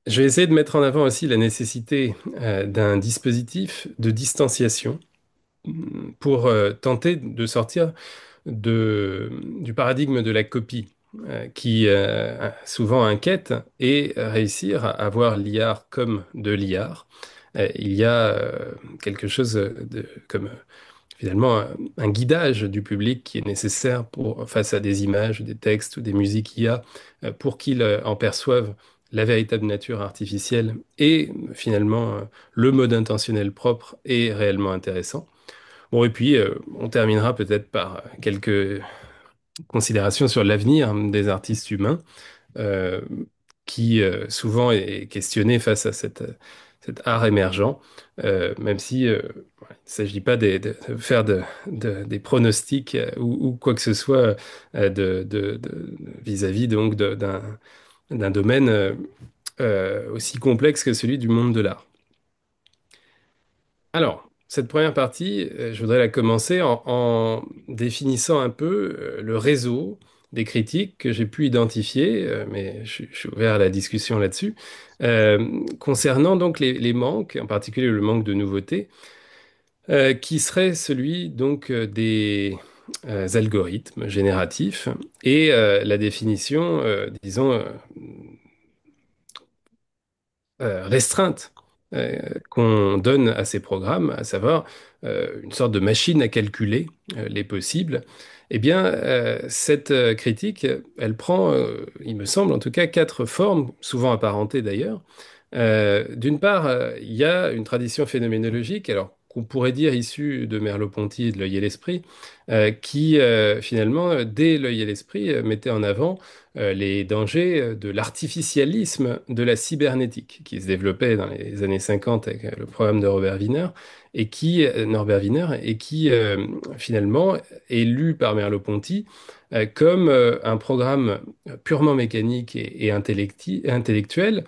Je vais essayer de mettre en avant aussi la nécessité d'un dispositif de distanciation pour tenter de sortir du paradigme de la copie qui souvent inquiète et réussir à voir l'IA comme de l'IA. Il y a quelque chose comme finalement un guidage du public qui est nécessaire face à des images, des textes ou des musiques IA pour qu'ils en perçoivent la véritable nature artificielle et finalement le mode intentionnel propre est réellement intéressant. Bon, et puis on terminera peut-être par quelques considérations sur l'avenir des artistes humains euh, qui souvent est questionné face à cet art émergent, même si il ne s'agit pas de faire des pronostics ou quoi que ce soit vis-à-vis donc d'un domaine aussi complexe que celui du monde de l'art. Alors, cette première partie, je voudrais la commencer en définissant un peu le réseau des critiques que j'ai pu identifier, mais je suis ouvert à la discussion là-dessus, concernant donc les manques, en particulier le manque de nouveauté, qui serait celui donc des algorithmes génératifs et la définition, disons, restreinte qu'on donne à ces programmes, à savoir une sorte de machine à calculer les possibles, eh bien, cette critique, elle prend, il me semble en tout cas, 4 formes, souvent apparentées d'ailleurs. D'une part, il y a une tradition phénoménologique, alors qu'on pourrait dire issue de Merleau-Ponty et de L'Œil et l'Esprit, qui finalement, dès L'Œil et l'Esprit, mettait en avant les dangers de l'artificialisme de la cybernétique, qui se développait dans les années 50 avec le programme de Norbert Wiener, et qui finalement est lu par Merleau-Ponty comme un programme purement mécanique et intellectuel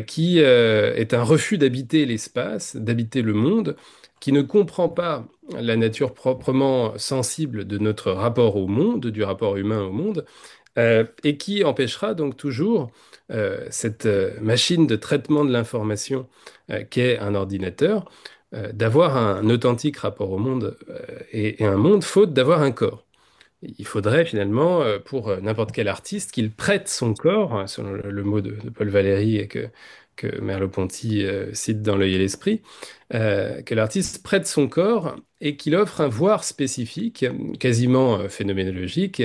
qui est un refus d'habiter l'espace, d'habiter le monde, qui ne comprend pas la nature proprement sensible de notre rapport au monde, du rapport humain au monde, et qui empêchera donc toujours cette machine de traitement de l'information qu'est un ordinateur d'avoir un authentique rapport au monde et un monde faute d'avoir un corps. Il faudrait finalement, pour n'importe quel artiste, qu'il prête son corps, hein, selon le mot de Paul Valéry et que Merleau-Ponty cite dans L'Œil et l'Esprit, que l'artiste prête son corps et qu'il offre un voir spécifique, quasiment phénoménologique,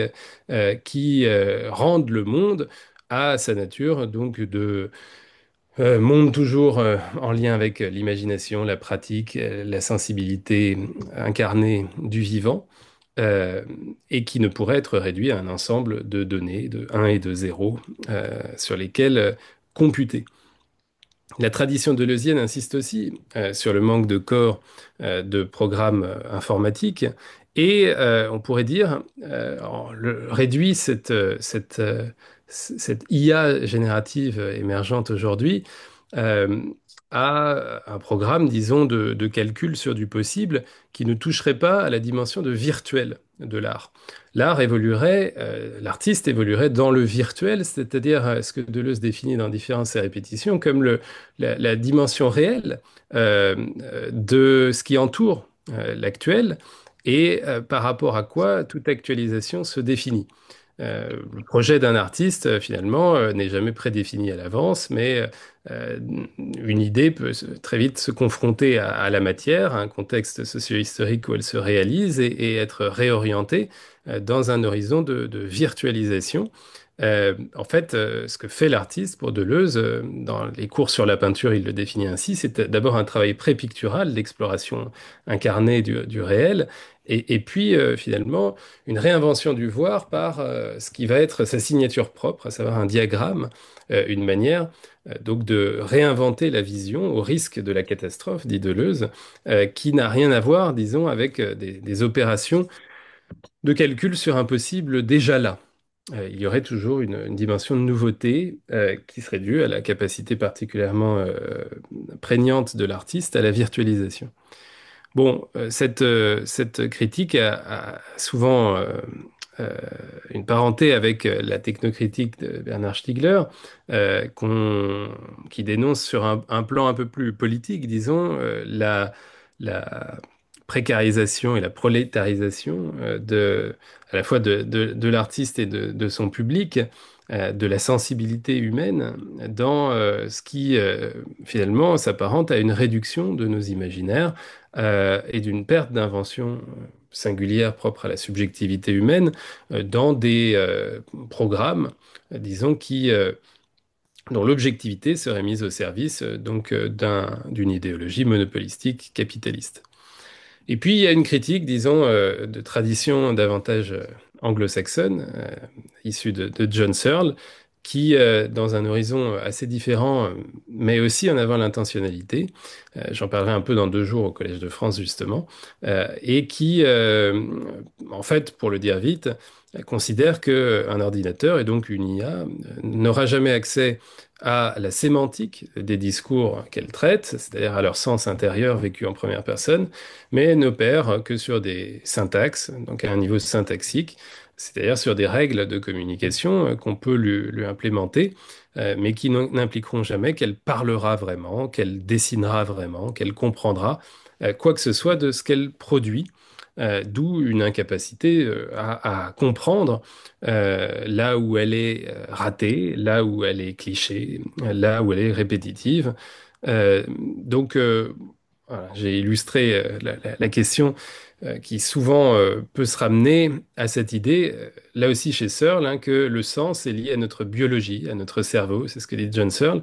qui rende le monde à sa nature, donc de monde toujours en lien avec l'imagination, la pratique, la sensibilité incarnée du vivant, euh, et qui ne pourrait être réduit à un ensemble de données de un et de 0 sur lesquelles computer. La tradition deleuzienne insiste aussi sur le manque de corps de programmes informatiques et on pourrait dire, réduit cette IA générative émergente aujourd'hui euh, à un programme, disons, de calcul sur du possible qui ne toucherait pas à la dimension de virtuel de l'art. L'art évoluerait, l'artiste évoluerait dans le virtuel, c'est-à-dire ce que Deleuze définit dans Différence et répétition comme la dimension réelle de ce qui entoure l'actuel et par rapport à quoi toute actualisation se définit. Le projet d'un artiste, finalement, n'est jamais prédéfini à l'avance, mais euh, une idée peut très vite se confronter à la matière, à un contexte socio-historique où elle se réalise et être réorientée dans un horizon de virtualisation. En fait, ce que fait l'artiste pour Deleuze, dans les cours sur la peinture, il le définit ainsi, c'est d'abord un travail pré-pictural d'exploration incarnée du réel, et puis finalement une réinvention du voir par ce qui va être sa signature propre, à savoir un diagramme, une manière donc de réinventer la vision au risque de la catastrophe, dit Deleuze, qui n'a rien à voir, disons, avec des opérations de calcul sur un possible déjà là. Il y aurait toujours une dimension de nouveauté qui serait due à la capacité particulièrement prégnante de l'artiste à la virtualisation. Bon, cette critique a souvent euh, une parenté avec la technocritique de Bernard Stiegler, qui dénonce sur un plan un peu plus politique, disons, la précarisation et la prolétarisation à la fois de l'artiste et de son public, de la sensibilité humaine dans ce qui finalement s'apparente à une réduction de nos imaginaires et d'une perte d'invention singulière propre à la subjectivité humaine dans des programmes, disons, dont l'objectivité serait mise au service d'une idéologie monopolistique capitaliste. Et puis, il y a une critique, disons, de tradition davantage anglo-saxonne, issue de John Searle, qui, dans un horizon assez différent, met aussi en avant l'intentionnalité. J'en parlerai un peu dans 2 jours au Collège de France, justement, et qui, en fait, pour le dire vite, considère qu'un ordinateur, et donc une IA, n'aura jamais accès à la sémantique des discours qu'elle traite, c'est-à-dire à leur sens intérieur vécu en première personne, mais n'opère que sur des syntaxes, donc à un niveau syntaxique, c'est-à-dire sur des règles de communication qu'on peut lui implémenter, mais qui n'impliqueront jamais qu'elle parlera vraiment, qu'elle dessinera vraiment, qu'elle comprendra quoi que ce soit de ce qu'elle produit. D'où une incapacité à comprendre là où elle est ratée, là où elle est cliché, là où elle est répétitive. Donc, voilà, j'ai illustré la question qui souvent peut se ramener à cette idée, là aussi chez Searle, hein, que le sens est lié à notre biologie, à notre cerveau, c'est ce que dit John Searle,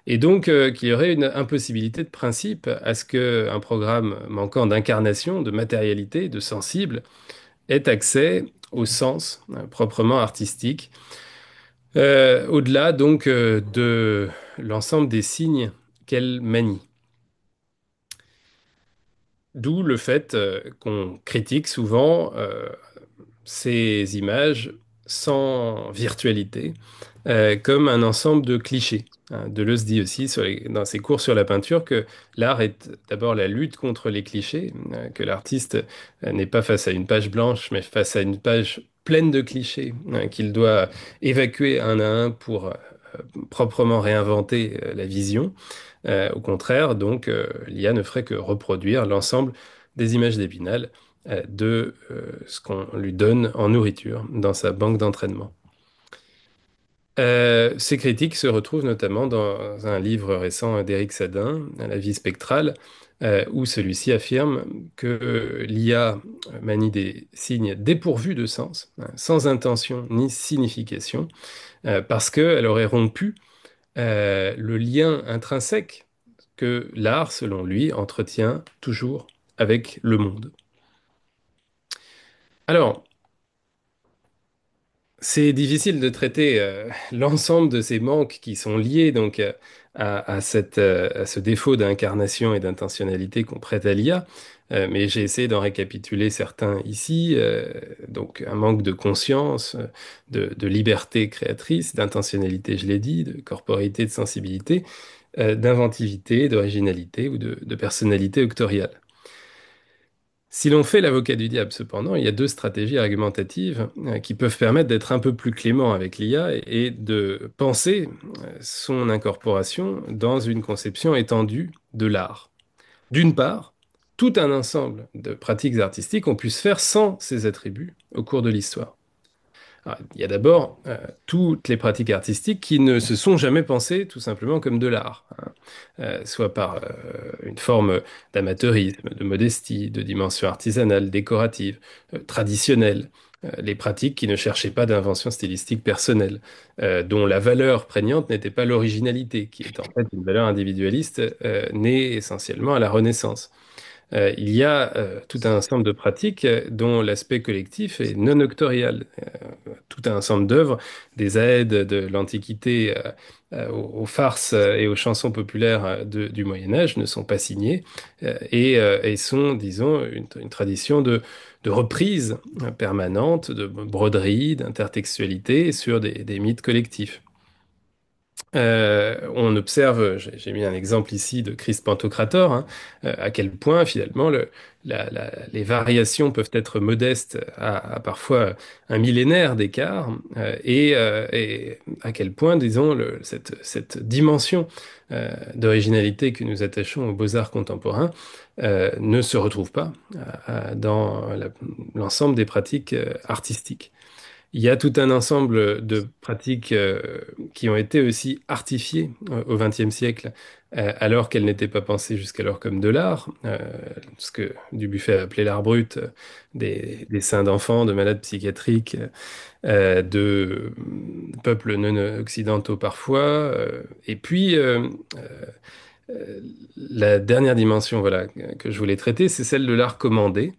et donc qu'il y aurait une impossibilité de principe à ce qu'un programme manquant d'incarnation, de matérialité, de sensible, ait accès au sens proprement artistique, au-delà donc de l'ensemble des signes qu'elle manie. D'où le fait qu'on critique souvent ces images sans virtualité comme un ensemble de clichés. Hein, Deleuze dit aussi dans ses cours sur la peinture que l'art est d'abord la lutte contre les clichés, que l'artiste n'est pas face à une page blanche, mais face à une page pleine de clichés, hein, qu'il doit évacuer un à un pour proprement réinventer la vision. Au contraire, donc, l'IA ne ferait que reproduire l'ensemble des images d'Épinal de ce qu'on lui donne en nourriture dans sa banque d'entraînement. Ces critiques se retrouvent notamment dans un livre récent d'Éric Sadin, La vie spectrale, où celui-ci affirme que l'IA manie des signes dépourvus de sens, hein, sans intention ni signification, parce qu'elle aurait rompu le lien intrinsèque que l'art, selon lui, entretient toujours avec le monde. Alors, c'est difficile de traiter l'ensemble de ces manques qui sont liés donc à ce défaut d'incarnation et d'intentionnalité qu'on prête à l'IA. Mais j'ai essayé d'en récapituler certains ici. Donc un manque de conscience, de liberté créatrice, d'intentionnalité, je l'ai dit, de corporéité, de sensibilité, d'inventivité, d'originalité ou de personnalité octoriale. Si l'on fait l'avocat du diable, cependant, il y a deux stratégies argumentatives qui peuvent permettre d'être un peu plus clément avec l'IA et de penser son incorporation dans une conception étendue de l'art. D'une part, tout un ensemble de pratiques artistiques ont pu se faire sans ces attributs au cours de l'histoire. Alors, il y a d'abord toutes les pratiques artistiques qui ne se sont jamais pensées tout simplement comme de l'art, hein. Soit par une forme d'amateurisme, de modestie, de dimension artisanale, décorative, traditionnelle. Les pratiques qui ne cherchaient pas d'invention stylistique personnelle, dont la valeur prégnante n'était pas l'originalité, qui est en fait une valeur individualiste née essentiellement à la Renaissance. Il y a tout un ensemble de pratiques dont l'aspect collectif est non octorial. Tout un ensemble d'œuvres, des Aèdes de l'Antiquité aux farces et aux chansons populaires du Moyen Âge ne sont pas signées et sont, disons, une tradition de reprise permanente, de broderie, d'intertextualité sur des mythes collectifs. On observe, j'ai mis un exemple ici de Christ Pantocrator, hein, à quel point finalement les variations peuvent être modestes à parfois un millénaire d'écart, et à quel point, disons, cette dimension d'originalité que nous attachons aux beaux-arts contemporains ne se retrouve pas dans l'ensemble des pratiques artistiques. Il y a tout un ensemble de pratiques qui ont été aussi artifiées au XXe siècle, alors qu'elles n'étaient pas pensées jusqu'alors comme de l'art. Ce que Dubuffet a appelé l'art brut, des seins d'enfants, de malades psychiatriques, de peuples non occidentaux parfois. Et puis, la dernière dimension, voilà, que je voulais traiter, c'est celle de l'art commandé.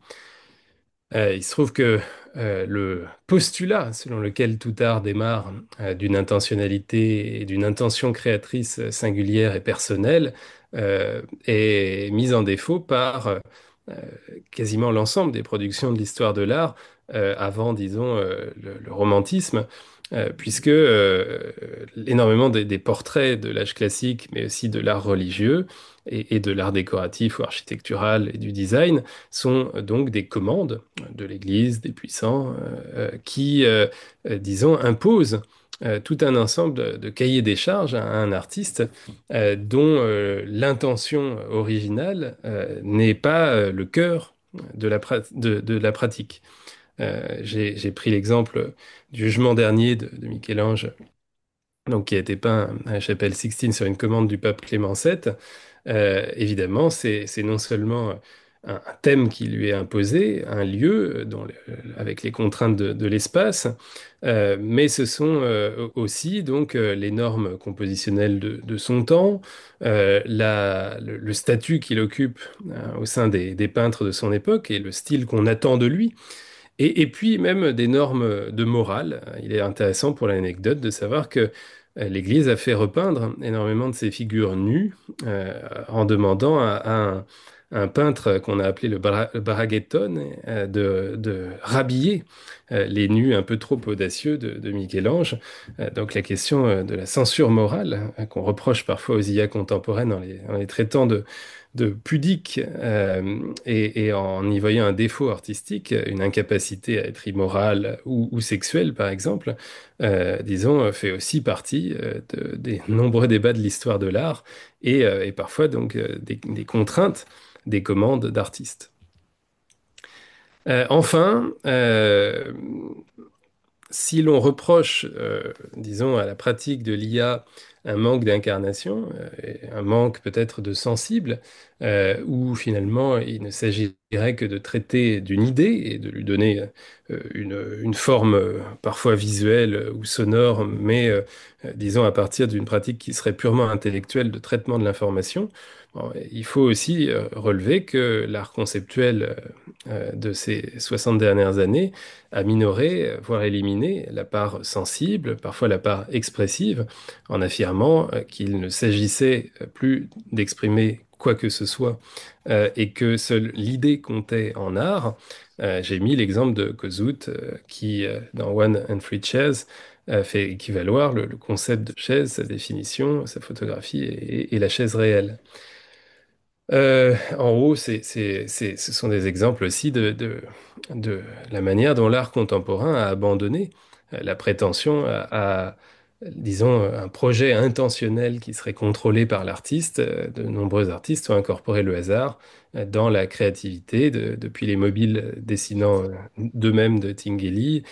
Il se trouve que le postulat selon lequel tout art démarre d'une intentionnalité et d'une intention créatrice singulière et personnelle est mis en défaut par quasiment l'ensemble des productions de l'histoire de l'art avant, disons, le romantisme. Puisque énormément des portraits de l'âge classique, mais aussi de l'art religieux et de l'art décoratif ou architectural et du design, sont donc des commandes de l'Église, des puissants, qui, disons, imposent tout un ensemble de cahiers des charges à un artiste dont l'intention originale n'est pas le cœur de la pratique. J'ai pris l'exemple du Jugement dernier de Michel-Ange, donc qui a été peint à la chapelle Sixtine sur une commande du pape Clément VII. Évidemment, c'est non seulement un thème qui lui est imposé, un lieu avec les contraintes de l'espace, mais ce sont aussi donc les normes compositionnelles de son temps, le statut qu'il occupe au sein des peintres de son époque et le style qu'on attend de lui. Et puis même des normes de morale. Il est intéressant pour l'anecdote de savoir que l'Église a fait repeindre énormément de ses figures nues en demandant à un peintre qu'on a appelé le Baraghettone de rhabiller les nus un peu trop audacieux de Michel-Ange. Donc la question de la censure morale qu'on reproche parfois aux IA contemporaines en les traitant de pudique et en y voyant un défaut artistique, une incapacité à être immorale ou sexuelle, par exemple, disons, fait aussi partie des nombreux débats de l'histoire de l'art et parfois donc des contraintes, des commandes d'artistes. Enfin, si l'on reproche, disons, à la pratique de l'IA un manque d'incarnation, et un manque peut-être de sensible, où finalement il ne s'agirait que de traiter d'une idée et de lui donner une forme parfois visuelle ou sonore, mais disons à partir d'une pratique qui serait purement intellectuelle de traitement de l'information, bon, il faut aussi relever que l'art conceptuel de ces 60 dernières années à minorer, voire éliminer la part sensible, parfois la part expressive, en affirmant récemment qu'il ne s'agissait plus d'exprimer quoi que ce soit et que seule l'idée comptait en art. J'ai mis l'exemple de Kozout qui, dans One and Three Chairs, fait équivaloir le concept de chaise, sa définition, sa photographie et la chaise réelle. En haut, ce sont des exemples aussi de la manière dont l'art contemporain a abandonné la prétention disons, un projet intentionnel qui serait contrôlé par l'artiste. De nombreux artistes ont incorporé le hasard dans la créativité, depuis les mobiles dessinant d'eux-mêmes de Tinguely,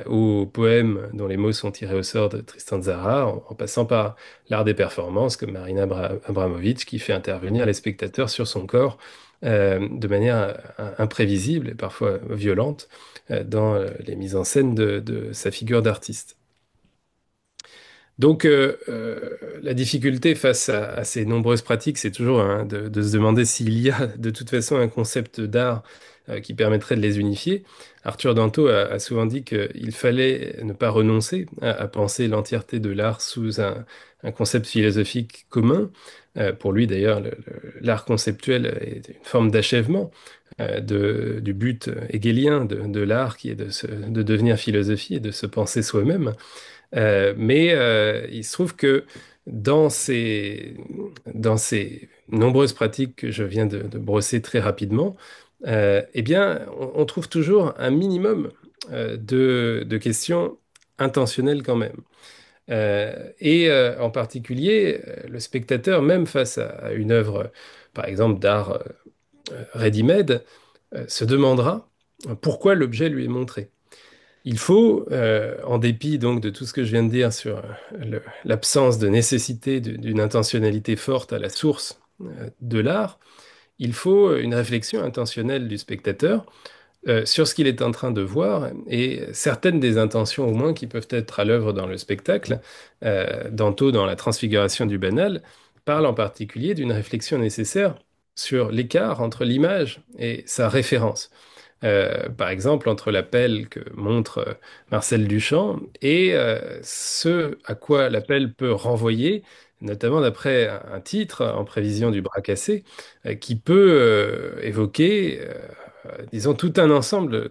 aux poèmes dont les mots sont tirés au sort de Tristan Tzara, en passant par l'art des performances comme Marina Abramovic qui fait intervenir les spectateurs sur son corps de manière imprévisible et parfois violente dans les mises en scène de sa figure d'artiste. Donc, la difficulté face à ces nombreuses pratiques, c'est toujours hein, de se demander s'il y a de toute façon un concept d'art qui permettrait de les unifier. Arthur Danto a souvent dit qu'il fallait ne pas renoncer à penser l'entièreté de l'art sous un concept philosophique commun. Pour lui, d'ailleurs, l'art conceptuel est une forme d'achèvement du but hegelien de l'art, qui est de devenir philosophie et de se penser soi-même. Mais il se trouve que dans dans ces nombreuses pratiques que je viens de brosser très rapidement, eh bien, on trouve toujours un minimum de questions intentionnelles quand même. En particulier, le spectateur, même face à une œuvre, par exemple, d'art ready-made, se demandera pourquoi l'objet lui est montré. Il faut, en dépit donc de tout ce que je viens de dire sur l'absence de nécessité d'une intentionnalité forte à la source de l'art, il faut une réflexion intentionnelle du spectateur sur ce qu'il est en train de voir et certaines des intentions au moins qui peuvent être à l'œuvre dans le spectacle, Danto dans La Transfiguration du banal, parle en particulier d'une réflexion nécessaire sur l'écart entre l'image et sa référence. Par exemple, entre l'appel que montre Marcel Duchamp et ce à quoi l'appel peut renvoyer, notamment d'après un titre en prévision du bras cassé, qui peut évoquer, disons, tout un ensemble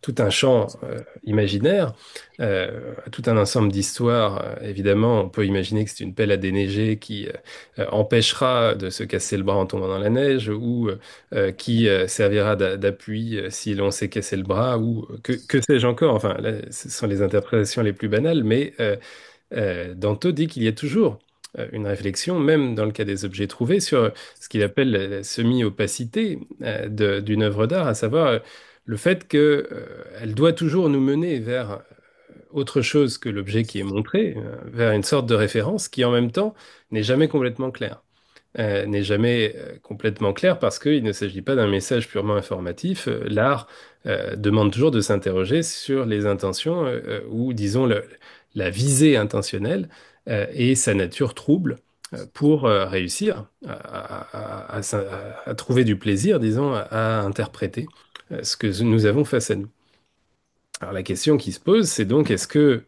tout un champ imaginaire, tout un ensemble d'histoires. Évidemment, on peut imaginer que c'est une pelle à déneiger qui empêchera de se casser le bras en tombant dans la neige ou qui servira d'appui si l'on s'est cassé le bras ou que sais-je encore. Enfin, là, ce sont les interprétations les plus banales, mais Danto dit qu'il y a toujours une réflexion, même dans le cas des objets trouvés, sur ce qu'il appelle la semi-opacité d'une œuvre d'art, à savoir le fait qu'elle doit toujours nous mener vers autre chose que l'objet qui est montré, vers une sorte de référence qui en même temps n'est jamais complètement claire. N'est jamais complètement clair parce qu'il ne s'agit pas d'un message purement informatif. L'art demande toujours de s'interroger sur les intentions ou, disons, la visée intentionnelle et sa nature trouble pour réussir à trouver du plaisir, disons, à interpréter ce que nous avons face à nous. Alors la question qui se pose, c'est donc est-ce que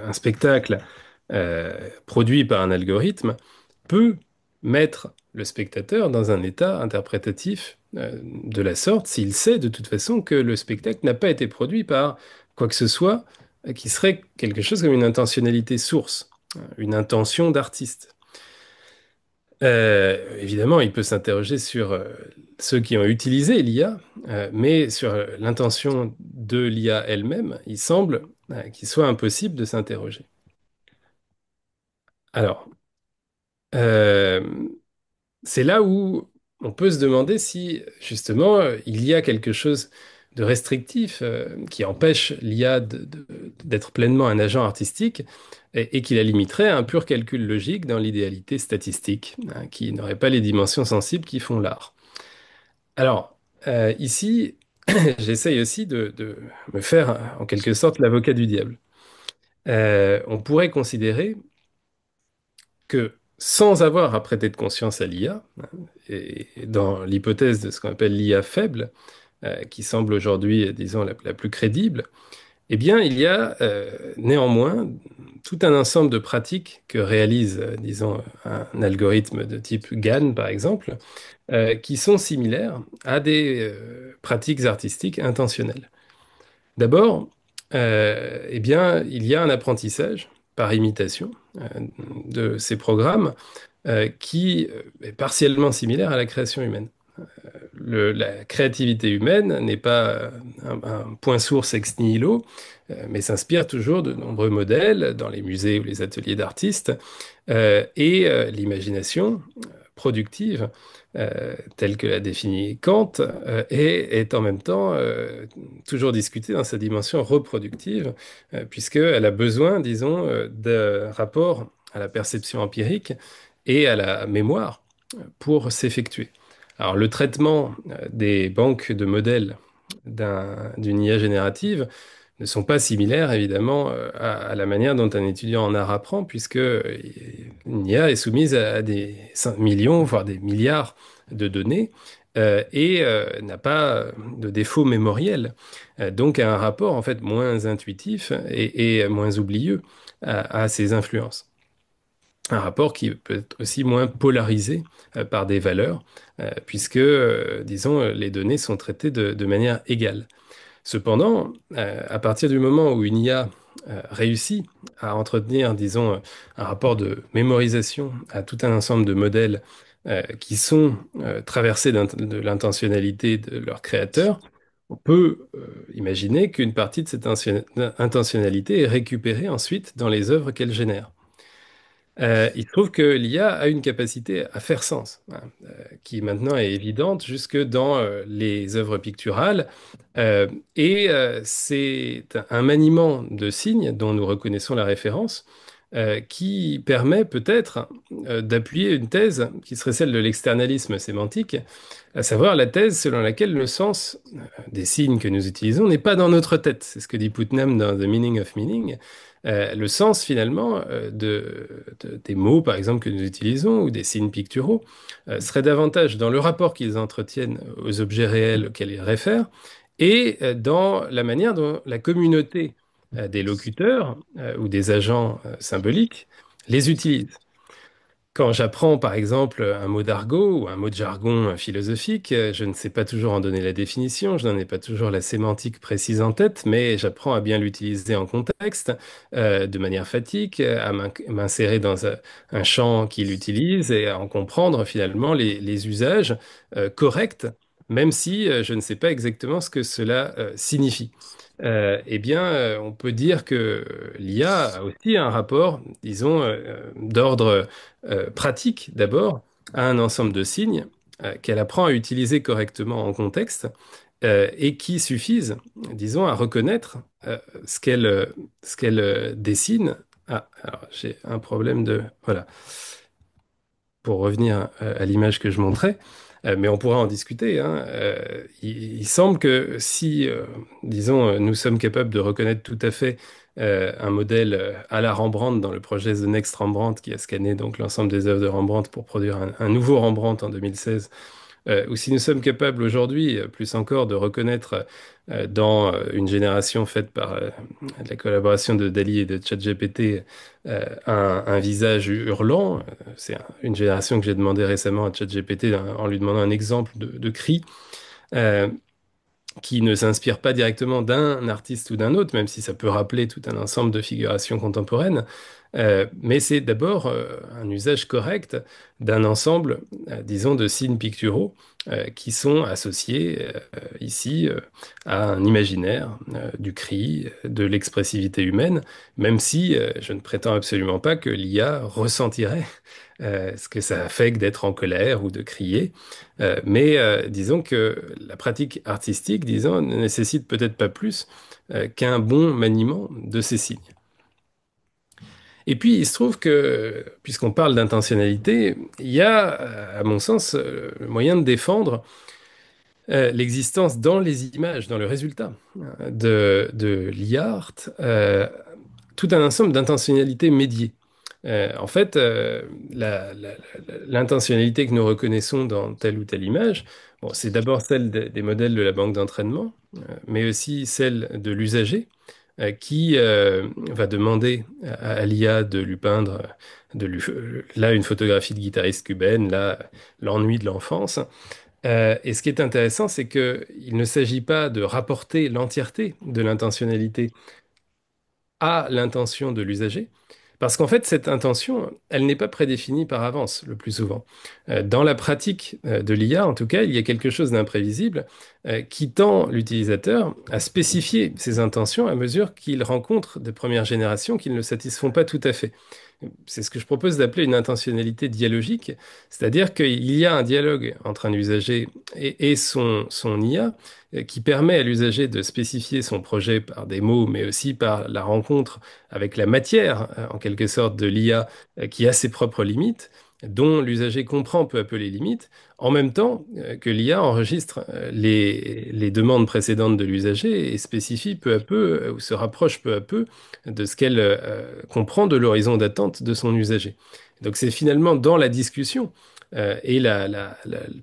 un spectacle produit par un algorithme peut mettre le spectateur dans un état interprétatif de la sorte s'il sait de toute façon que le spectacle n'a pas été produit par quoi que ce soit qui serait quelque chose comme une intentionnalité source, une intention d'artiste. Évidemment, il peut s'interroger sur ceux qui ont utilisé l'IA, mais sur l'intention de l'IA elle-même, il semble qu'il soit impossible de s'interroger. Alors, euh, c'est là où on peut se demander si, justement, il y a quelque chose de restrictif qui empêche l'IA d'être pleinement un agent artistique et qui la limiterait à un pur calcul logique dans l'idéalité statistique, hein, qui n'aurait pas les dimensions sensibles qui font l'art. Alors, ici, j'essaye aussi de me faire, en quelque sorte, l'avocat du diable. On pourrait considérer que sans avoir à prêter de conscience à l'IA, et dans l'hypothèse de ce qu'on appelle l'IA faible, qui semble aujourd'hui, disons, la plus crédible, eh bien, il y a néanmoins tout un ensemble de pratiques que réalise, disons, un algorithme de type GAN, par exemple, qui sont similaires à des pratiques artistiques intentionnelles. D'abord, eh bien, il y a un apprentissage par imitation de ces programmes qui est partiellement similaire à la création humaine. La créativité humaine n'est pas un point source ex nihilo, mais s'inspire toujours de nombreux modèles dans les musées ou les ateliers d'artistes, et l'imagination productive, telle que l'a définie Kant, est en même temps toujours discutée dans sa dimension reproductive, puisqu'elle a besoin, disons, d'un rapport à la perception empirique et à la mémoire pour s'effectuer. Alors, le traitement des banques de modèles d'une IA générative ne sont pas similaires, évidemment, à la manière dont un étudiant en art apprend, puisque une IA est soumise à des millions, voire des milliards de données, et n'a pas de défaut mémoriel. Donc, a un rapport, en fait, moins intuitif et moins oublieux à ces influences. Un rapport qui peut être aussi moins polarisé par des valeurs, puisque, disons, les données sont traitées de manière égale. Cependant, à partir du moment où une IA réussit à entretenir, disons, un rapport de mémorisation à tout un ensemble de modèles qui sont traversés de l'intentionnalité de leur créateur, on peut imaginer qu'une partie de cette intentionnalité est récupérée ensuite dans les œuvres qu'elle génère. Il se trouve que l'IA a une capacité à faire sens, hein, qui maintenant est évidente jusque dans les œuvres picturales. Et c'est un maniement de signes dont nous reconnaissons la référence, qui permet peut-être d'appuyer une thèse qui serait celle de l'externalisme sémantique, à savoir la thèse selon laquelle le sens des signes que nous utilisons n'est pas dans notre tête. C'est ce que dit Putnam dans The Meaning of Meaning. Le sens finalement des mots, par exemple, que nous utilisons, ou des signes picturaux, serait davantage dans le rapport qu'ils entretiennent aux objets réels auxquels ils réfèrent, et dans la manière dont la communauté des locuteurs ou des agents symboliques les utilise. Quand j'apprends par exemple un mot d'argot ou un mot de jargon philosophique, je ne sais pas toujours en donner la définition, je n'en ai pas toujours la sémantique précise en tête, mais j'apprends à bien l'utiliser en contexte, de manière fatigue, à m'insérer dans un champ qui l'utilise et à en comprendre finalement les usages corrects, même si je ne sais pas exactement ce que cela signifie. Eh bien, on peut dire que l'IA a aussi un rapport, disons, d'ordre pratique d'abord, à un ensemble de signes qu'elle apprend à utiliser correctement en contexte, et qui suffisent, disons, à reconnaître ce qu'elle dessine. Ah, alors j'ai un problème de... Voilà, pour revenir à l'image que je montrais, mais on pourra en discuter, hein. Il semble que si, disons, nous sommes capables de reconnaître tout à fait un modèle à la Rembrandt dans le projet The Next Rembrandt, qui a scanné donc l'ensemble des œuvres de Rembrandt pour produire un nouveau Rembrandt en 2016, ou si nous sommes capables aujourd'hui, plus encore, de reconnaître dans une génération faite par la collaboration de Dali et de ChatGPT un visage hurlant, une génération que j'ai demandé récemment à ChatGPT en lui demandant un exemple de cri. euh, qui ne s'inspire pas directement d'un artiste ou d'un autre, même si ça peut rappeler tout un ensemble de figurations contemporaines. Mais c'est d'abord un usage correct d'un ensemble, disons, de signes picturaux qui sont associés ici à un imaginaire du cri, de l'expressivité humaine, même si je ne prétends absolument pas que l'IA ressentirait ce que ça fait que d'être en colère ou de crier. Mais disons que la pratique artistique, disons, ne nécessite peut-être pas plus qu'un bon maniement de ces signes. Et puis, il se trouve que, puisqu'on parle d'intentionnalité, il y a, à mon sens, le moyen de défendre l'existence dans les images, dans le résultat de l'IA, tout un ensemble d'intentionnalités médiées. En fait, l'intentionnalité que nous reconnaissons dans telle ou telle image, bon, c'est d'abord celle des modèles de la banque d'entraînement, mais aussi celle de l'usager, qui va demander à l'IA de lui peindre, là une photographie de guitariste cubaine, là l'ennui de l'enfance. Et ce qui est intéressant, c'est qu'il ne s'agit pas de rapporter l'entièreté de l'intentionnalité à l'intention de l'usager, parce qu'en fait, cette intention, elle n'est pas prédéfinie par avance, le plus souvent. Dans la pratique de l'IA, en tout cas, il y a quelque chose d'imprévisible qui tend l'utilisateur à spécifier ses intentions à mesure qu'il rencontre des premières générations qui ne le satisfont pas tout à fait. C'est ce que je propose d'appeler une intentionnalité dialogique, c'est-à-dire qu'il y a un dialogue entre un usager et son IA qui permet à l'usager de spécifier son projet par des mots, mais aussi par la rencontre avec la matière, en quelque sorte, de l'IA qui a ses propres limites, dont l'usager comprend peu à peu les limites, en même temps que l'IA enregistre les demandes précédentes de l'usager et spécifie peu à peu, ou se rapproche peu à peu de ce qu'elle comprend de l'horizon d'attente de son usager. Donc c'est finalement dans la discussion et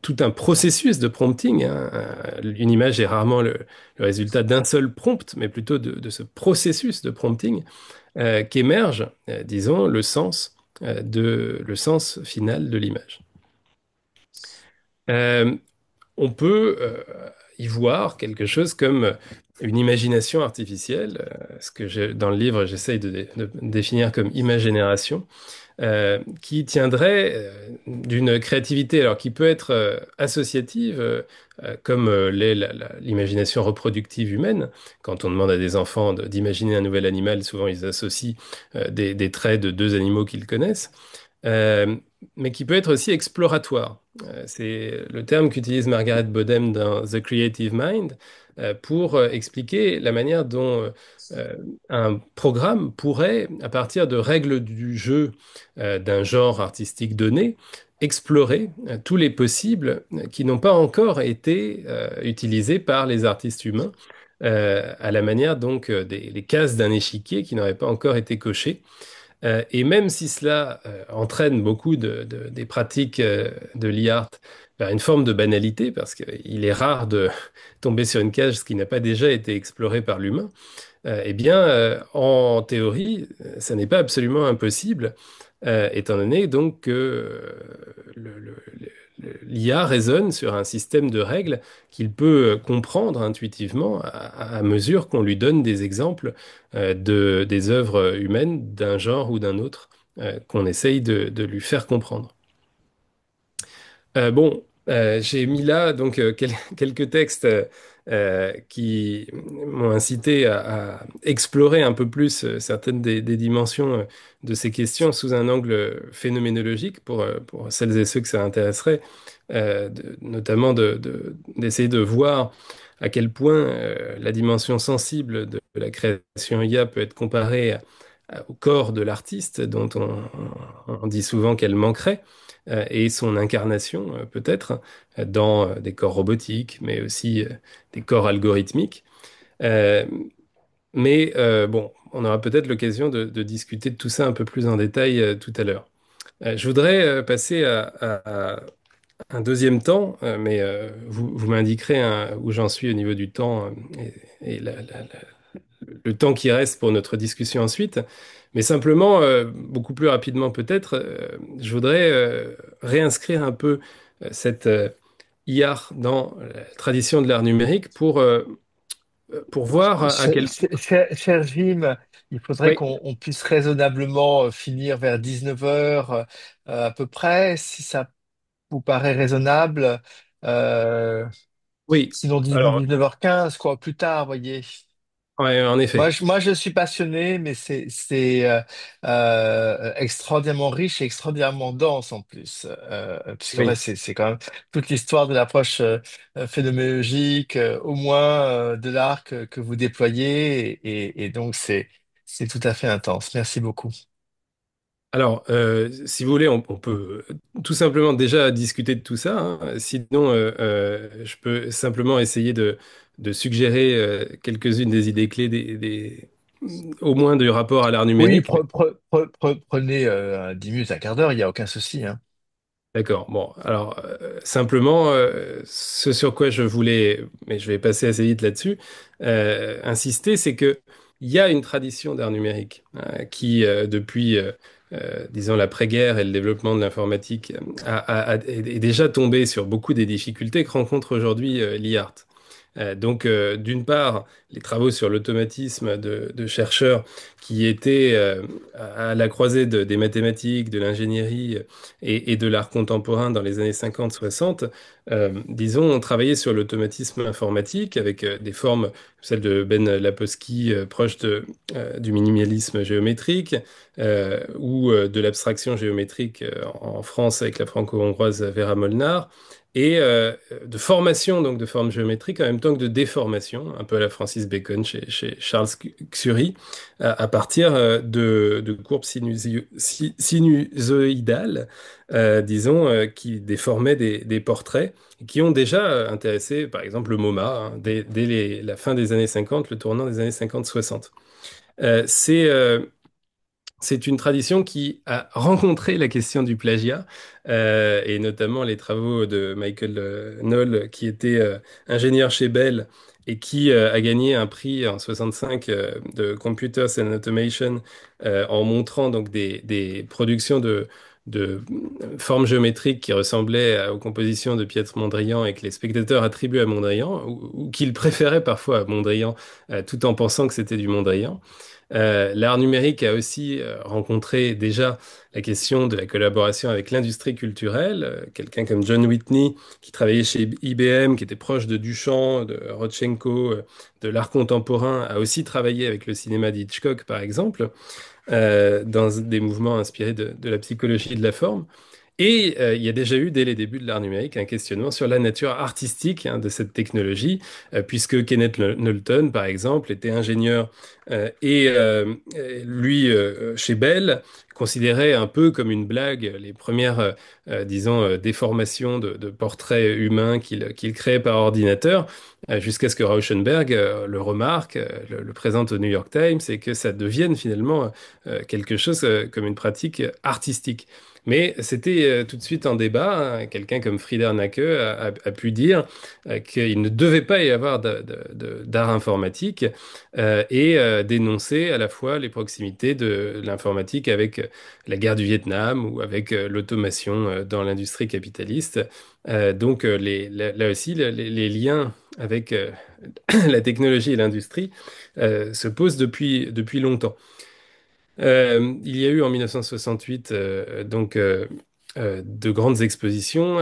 tout un processus de prompting, hein. Une image est rarement le résultat d'un seul prompt, mais plutôt de ce processus de prompting qu'émerge, disons, le sens final de l'image. Euh, on peut y voir quelque chose comme une imagination artificielle, ce que dans le livre j'essaye de définir comme imagénération, qui tiendrait d'une créativité alors qui peut être associative, comme l'est l'imagination reproductive humaine. Quand on demande à des enfants d'imaginer un nouvel animal, souvent ils associent des traits de deux animaux qu'ils connaissent. Euh, mais qui peut être aussi exploratoire. C'est le terme qu'utilise Margaret Bodem dans The Creative Mind pour expliquer la manière dont un programme pourrait, à partir de règles du jeu d'un genre artistique donné, explorer tous les possibles qui n'ont pas encore été utilisés par les artistes humains, à la manière donc des les cases d'un échiquier qui n'auraient pas encore été cochées. Et même si cela entraîne beaucoup des pratiques de l'e-art vers une forme de banalité, parce qu'il est rare de tomber sur une case qui n'a pas déjà été explorée par l'humain, eh bien, en théorie, ça n'est pas absolument impossible, étant donné donc que l'IA raisonne sur un système de règles qu'il peut comprendre intuitivement à mesure qu'on lui donne des exemples des œuvres humaines d'un genre ou d'un autre qu'on essaye de lui faire comprendre. Bon, j'ai mis là donc quelques textes qui m'ont incité à explorer un peu plus certaines des dimensions de ces questions sous un angle phénoménologique pour celles et ceux que ça intéresserait, notamment d'essayer de voir à quel point la dimension sensible de la création IA peut être comparée au corps de l'artiste, dont on dit souvent qu'elle manquerait et son incarnation, peut-être, dans des corps robotiques, mais aussi des corps algorithmiques. Euh, mais bon, on aura peut-être l'occasion de discuter de tout ça un peu plus en détail tout à l'heure. Je voudrais passer à un deuxième temps, mais vous m'indiquerez hein, où j'en suis au niveau du temps et le temps qui reste pour notre discussion ensuite. Mais simplement, beaucoup plus rapidement peut-être, je voudrais réinscrire un peu cette IAR dans la tradition de l'art numérique pour voir à quel point... Cher Jim, il faudrait Oui, qu'on puisse raisonnablement finir vers 19 heures à peu près, si ça vous paraît raisonnable. Euh, oui. Sinon Alors, 19h15, quoi, plus tard, voyez. ouais, en effet. Moi, je suis passionné, mais c'est extraordinairement riche et extraordinairement dense en plus, puisqu'en fait, Oui. c'est quand même toute l'histoire de l'approche phénoménologique, au moins de l'art que vous déployez, et donc c'est tout à fait intense. Merci beaucoup. Alors, si vous voulez, on peut tout simplement déjà discuter de tout ça, hein. Sinon, je peux simplement essayer de suggérer quelques-unes des idées clés, au moins du rapport à l'art Oui, numérique. prenez 10 minutes, un quart d'heure, il n'y a aucun souci, hein. D'accord. Bon, alors simplement, ce sur quoi je voulais, mais je vais passer assez vite là-dessus, insister, c'est que il y a une tradition d'art numérique qui, depuis, disons, l'après-guerre et le développement de l'informatique, est déjà tombée sur beaucoup des difficultés que rencontre aujourd'hui l'e-art. Donc, d'une part, les travaux sur l'automatisme de chercheurs qui étaient à la croisée des mathématiques, de l'ingénierie et de l'art contemporain dans les années 50-60, disons, ont travaillé sur l'automatisme informatique avec des formes, celle de Ben Lapowski, proche du minimalisme géométrique, ou de l'abstraction géométrique en France avec la franco-hongroise Vera Molnar et de formation donc de formes géométriques en même temps que de déformation, un peu à la Francis Bacon chez Charles Xuri, à partir de courbes sinusoïdales, disons, qui déformaient des portraits, et qui ont déjà intéressé, par exemple, le MoMA, hein, dès la fin des années 50, le tournant des années 50-60. C'est une tradition qui a rencontré la question du plagiat, et notamment les travaux de Michael Knoll, qui était ingénieur chez Bell et qui a gagné un prix en 65 de Computers and Automation en montrant donc des productions de formes géométriques qui ressemblaient aux compositions de Pietro Mondrian et que les spectateurs attribuaient à Mondrian, ou qu'ils préféraient parfois à Mondrian, tout en pensant que c'était du Mondrian. L'art numérique a aussi rencontré déjà la question de la collaboration avec l'industrie culturelle. Quelqu'un comme John Whitney, qui travaillait chez IBM, qui était proche de Duchamp, de Rodchenko, de l'art contemporain, a aussi travaillé avec le cinéma d'Hitchcock, par exemple, dans des mouvements inspirés de la psychologie de la forme. Et il y a déjà eu, dès les débuts de l'art numérique, un questionnement sur la nature artistique de cette technologie, puisque Kenneth Knowlton, par exemple, était ingénieur et lui, chez Bell, considérait un peu comme une blague les premières, disons, déformations de portraits humains qu'il créait par ordinateur, jusqu'à ce que Rauschenberg le remarque, le présente au New York Times, et que ça devienne finalement quelque chose comme une pratique artistique. Mais c'était tout de suite en débat, hein. Quelqu'un comme Frieder Nacke a pu dire qu'il ne devait pas y avoir d'art informatique et dénoncer à la fois les proximités de l'informatique avec la guerre du Vietnam ou avec l'automation dans l'industrie capitaliste. Là aussi, les liens avec la technologie et l'industrie se posent depuis longtemps. Il y a eu en 1968 de grandes expositions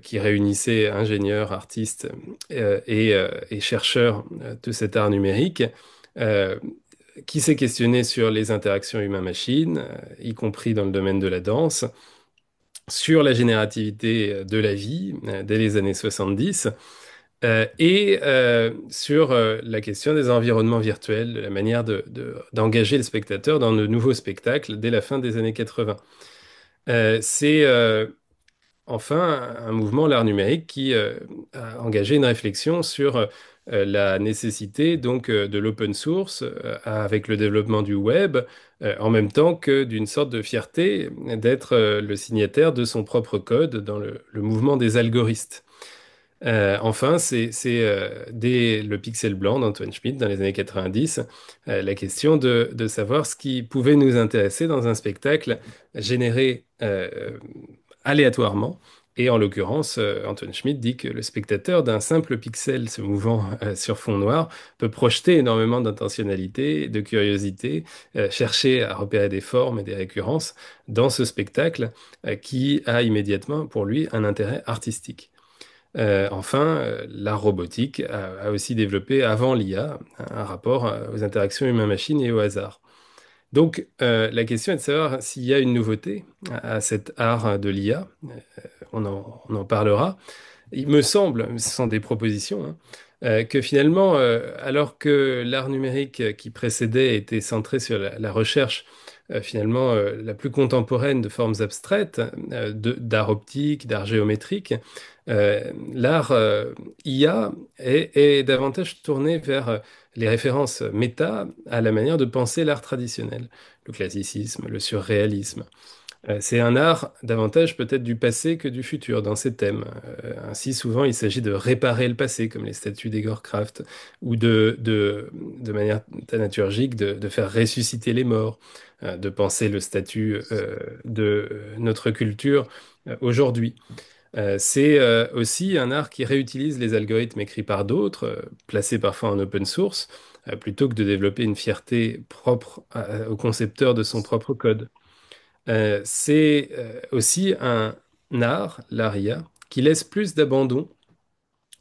qui réunissaient ingénieurs, artistes et chercheurs de cet art numérique, euh, qui s'est questionné sur les interactions humain-machine, y compris dans le domaine de la danse, sur la générativité de la vie dès les années 70, et sur la question des environnements virtuels, de la manière d'engager le spectateur dans de nouveaux spectacles dès la fin des années 80. C'est enfin un mouvement, l'art numérique, qui a engagé une réflexion sur la nécessité donc de l'open source avec le développement du web, en même temps que d'une sorte de fierté d'être le signataire de son propre code dans le mouvement des algoristes. Enfin, dès le pixel blanc d'Antoine Schmitt dans les années 90, la question de savoir ce qui pouvait nous intéresser dans un spectacle généré aléatoirement. Et en l'occurrence, Antoine Schmitt dit que le spectateur d'un simple pixel se mouvant sur fond noir peut projeter énormément d'intentionnalité, de curiosité, chercher à repérer des formes et des récurrences dans ce spectacle qui a immédiatement pour lui un intérêt artistique. Enfin, l'art robotique a aussi développé, avant l'IA, un rapport aux interactions humain-machine et au hasard. Donc, la question est de savoir s'il y a une nouveauté à cet art de l'IA. On en parlera. Il me semble, ce sont des propositions, hein, que finalement, alors que l'art numérique qui précédait était centré sur la recherche, finalement, la plus contemporaine de formes abstraites, d'art optique, d'art géométrique, l'art IA est davantage tourné vers les références méta à la manière de penser l'art traditionnel, le classicisme, le surréalisme. C'est un art davantage peut-être du passé que du futur dans ses thèmes. Ainsi, souvent, il s'agit de réparer le passé, comme les statues d'Egor Kraft, ou de manière thanaturgique, de faire ressusciter les morts, de penser le statut de notre culture aujourd'hui. C'est aussi un art qui réutilise les algorithmes écrits par d'autres, placés parfois en open source, plutôt que de développer une fierté propre au concepteur de son propre code. C'est aussi un art, l'aria, qui laisse plus d'abandon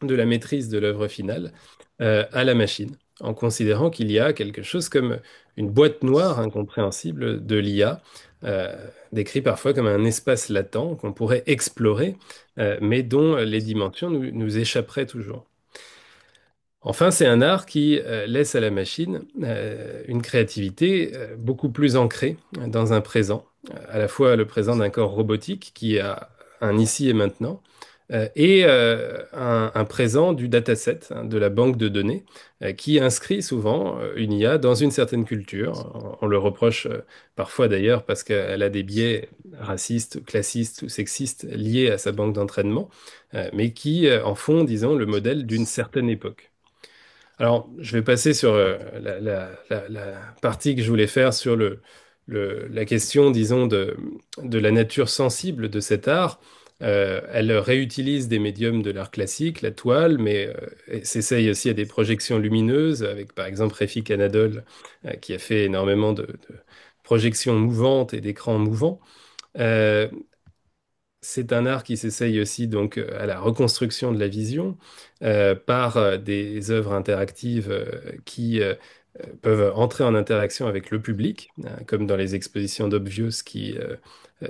de la maîtrise de l'œuvre finale à la machine, en considérant qu'il y a quelque chose comme une boîte noire incompréhensible de l'IA, euh, décrit parfois comme un espace latent qu'on pourrait explorer, mais dont les dimensions nous échapperaient toujours. Enfin, c'est un art qui laisse à la machine une créativité beaucoup plus ancrée dans un présent, à la fois le présent d'un corps robotique qui a un ici et maintenant, et un présent du dataset, hein, de la banque de données, qui inscrit souvent une IA dans une certaine culture. On le reproche parfois d'ailleurs parce qu'elle a des biais racistes, classistes ou sexistes liés à sa banque d'entraînement, mais qui en font, disons, le modèle d'une certaine époque. Alors, je vais passer sur la partie que je voulais faire sur la question, disons, de la nature sensible de cet art. Elle réutilise des médiums de l'art classique, la toile, mais elle s'essaye aussi à des projections lumineuses, avec par exemple Refik Anadol, qui a fait énormément de projections mouvantes et d'écrans mouvants. Euh, c'est un art qui s'essaye aussi donc à la reconstruction de la vision par des œuvres interactives qui peuvent entrer en interaction avec le public, comme dans les expositions d'Obvious qui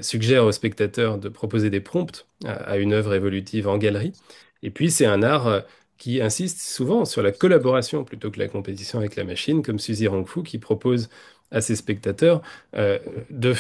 suggèrent aux spectateurs de proposer des prompts à une œuvre évolutive en galerie. Et puis c'est un art qui insiste souvent sur la collaboration plutôt que la compétition avec la machine, comme Suzy Rongfu qui propose à ses spectateurs euh, de se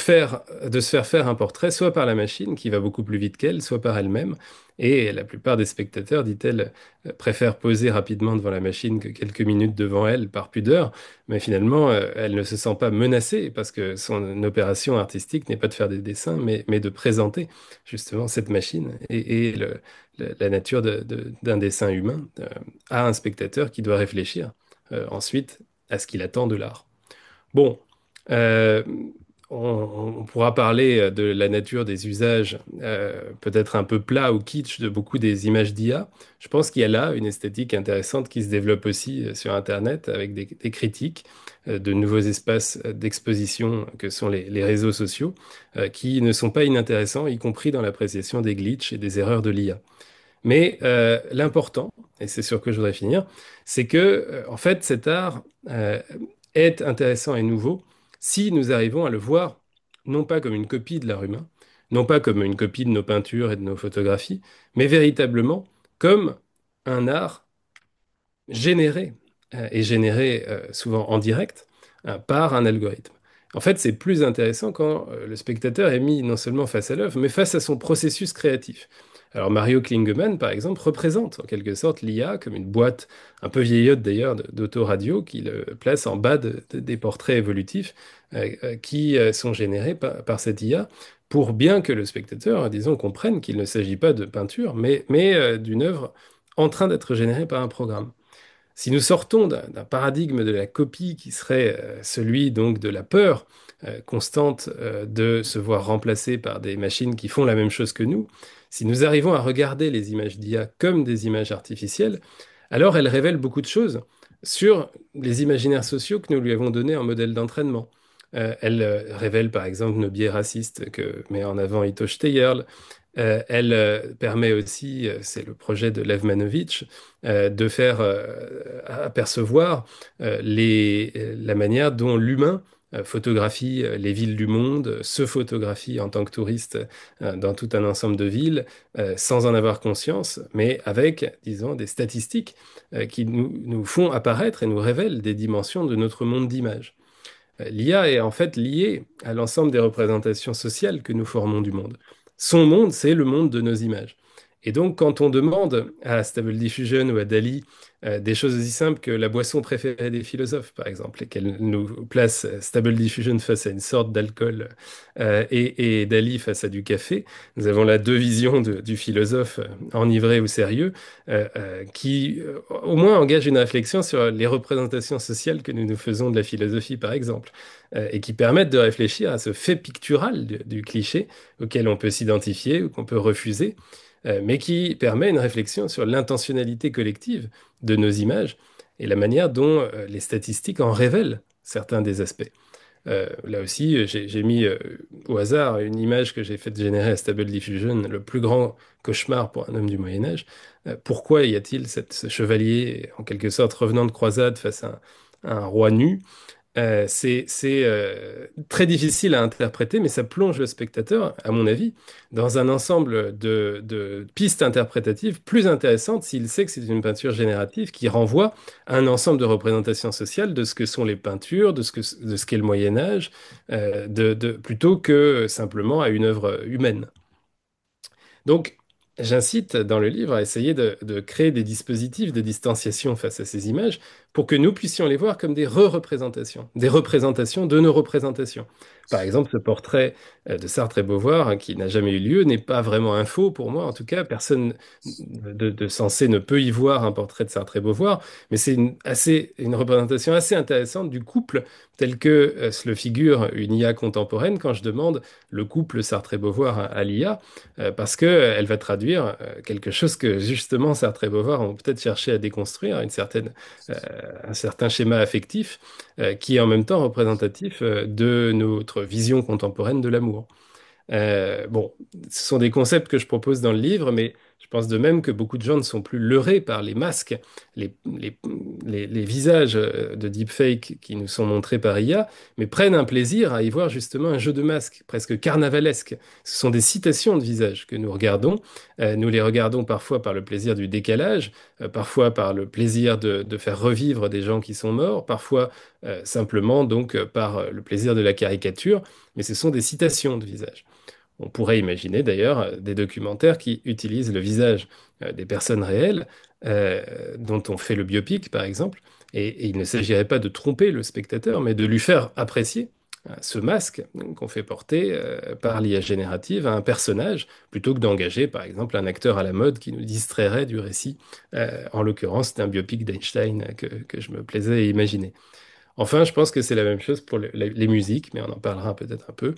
faire faire un portrait, soit par la machine, qui va beaucoup plus vite qu'elle, soit par elle-même. Et la plupart des spectateurs, dit-elle, préfèrent poser rapidement devant la machine que quelques minutes devant elle, par pudeur. Mais finalement, elle ne se sent pas menacée, parce que son opération artistique n'est pas de faire des dessins, mais de présenter justement cette machine la nature d'un dessin humain à un spectateur qui doit réfléchir ensuite à ce qu'il attend de l'art. Bon, euh, on pourra parler de la nature des usages, peut-être un peu plats ou kitsch de beaucoup des images d'IA. Je pense qu'il y a là une esthétique intéressante qui se développe aussi sur Internet avec des critiques de nouveaux espaces d'exposition que sont les réseaux sociaux, qui ne sont pas inintéressants, y compris dans l'appréciation des glitches et des erreurs de l'IA. Mais l'important, et c'est sur que je voudrais finir, c'est que en fait cet art est intéressant et nouveau si nous arrivons à le voir non pas comme une copie de l'art humain, non pas comme une copie de nos peintures et de nos photographies, mais véritablement comme un art généré, et généré souvent en direct par un algorithme. En fait, c'est plus intéressant quand le spectateur est mis non seulement face à l'œuvre, mais face à son processus créatif. Alors Mario Klingemann, par exemple, représente en quelque sorte l'IA comme une boîte un peu vieillotte d'ailleurs d'autoradio qui le place en bas des portraits évolutifs qui sont générés par cette IA pour bien que le spectateur, disons, comprenne qu'il ne s'agit pas de peinture, mais d'une œuvre en train d'être générée par un programme. Si nous sortons d'un paradigme de la copie qui serait celui donc de la peur constante de se voir remplacé par des machines qui font la même chose que nous, si nous arrivons à regarder les images d'IA comme des images artificielles, alors elles révèlent beaucoup de choses sur les imaginaires sociaux que nous lui avons donnés en modèle d'entraînement. Elles révèlent par exemple nos biais racistes que met en avant Ito Steyerl. Elle permet aussi, c'est le projet de Lev Manovitch, de faire apercevoir la manière dont l'humain photographie les villes du monde, se photographie en tant que touriste dans tout un ensemble de villes, sans en avoir conscience, mais avec, disons, des statistiques qui nous font apparaître et nous révèlent des dimensions de notre monde d'image. L'IA est en fait liée à l'ensemble des représentations sociales que nous formons du monde. Son monde, c'est le monde de nos images. Et donc, quand on demande à Stable Diffusion ou à Dali des choses aussi simples que la boisson préférée des philosophes, par exemple, et qu'elle nous place Stable Diffusion face à une sorte d'alcool et Dali face à du café, nous avons là deux visions du philosophe enivré ou sérieux qui, au moins, engagent une réflexion sur les représentations sociales que nous nous faisons de la philosophie, par exemple, et qui permettent de réfléchir à ce fait pictural du cliché auquel on peut s'identifier ou qu'on peut refuser mais qui permet une réflexion sur l'intentionnalité collective de nos images et la manière dont les statistiques en révèlent certains des aspects. Là aussi, j'ai mis au hasard une image que j'ai fait générer à Stable Diffusion, le plus grand cauchemar pour un homme du Moyen Âge. Pourquoi y a-t-il ce chevalier, en quelque sorte, revenant de croisade face à un roi nu? C'est très difficile à interpréter, mais ça plonge le spectateur, à mon avis, dans un ensemble de pistes interprétatives plus intéressantes s'il sait que c'est une peinture générative qui renvoie à un ensemble de représentations sociales de ce que sont les peintures, de ce qu'est le Moyen Âge, plutôt que simplement à une œuvre humaine. Donc, j'incite dans le livre à essayer de créer des dispositifs de distanciation face à ces images pour que nous puissions les voir comme des re-représentations, des représentations de nos représentations. Par exemple, ce portrait de Sartre et Beauvoir, hein, qui n'a jamais eu lieu, n'est pas vraiment un faux pour moi. En tout cas, personne de sensé ne peut y voir un portrait de Sartre et Beauvoir, mais c'est une représentation assez intéressante du couple tel que se le figure une IA contemporaine quand je demande le couple Sartre et Beauvoir à l'IA parce qu'elle va traduire quelque chose que justement Sartre et Beauvoir ont peut-être cherché à déconstruire, euh, un certain schéma affectif qui est en même temps représentatif de notre vision contemporaine de l'amour. Bon, ce sont des concepts que je propose dans le livre, mais je pense de même que beaucoup de gens ne sont plus leurrés par les masques, les, les, les visages de deepfake qui nous sont montrés par IA, mais prennent un plaisir à y voir justement un jeu de masques presque carnavalesque. Ce sont des citations de visages que nous regardons. Nous les regardons parfois par le plaisir du décalage, parfois par le plaisir de faire revivre des gens qui sont morts, parfois simplement donc par le plaisir de la caricature, mais ce sont des citations de visages. On pourrait imaginer d'ailleurs des documentaires qui utilisent le visage des personnes réelles dont on fait le biopic, par exemple, et il ne s'agirait pas de tromper le spectateur, mais de lui faire apprécier ce masque qu'on fait porter par l'IA générative à un personnage, plutôt que d'engager, par exemple, un acteur à la mode qui nous distrairait du récit. En l'occurrence, c'est un biopic d'Einstein que je me plaisais à imaginer. Enfin, je pense que c'est la même chose pour les musiques, mais on en parlera peut-être un peu.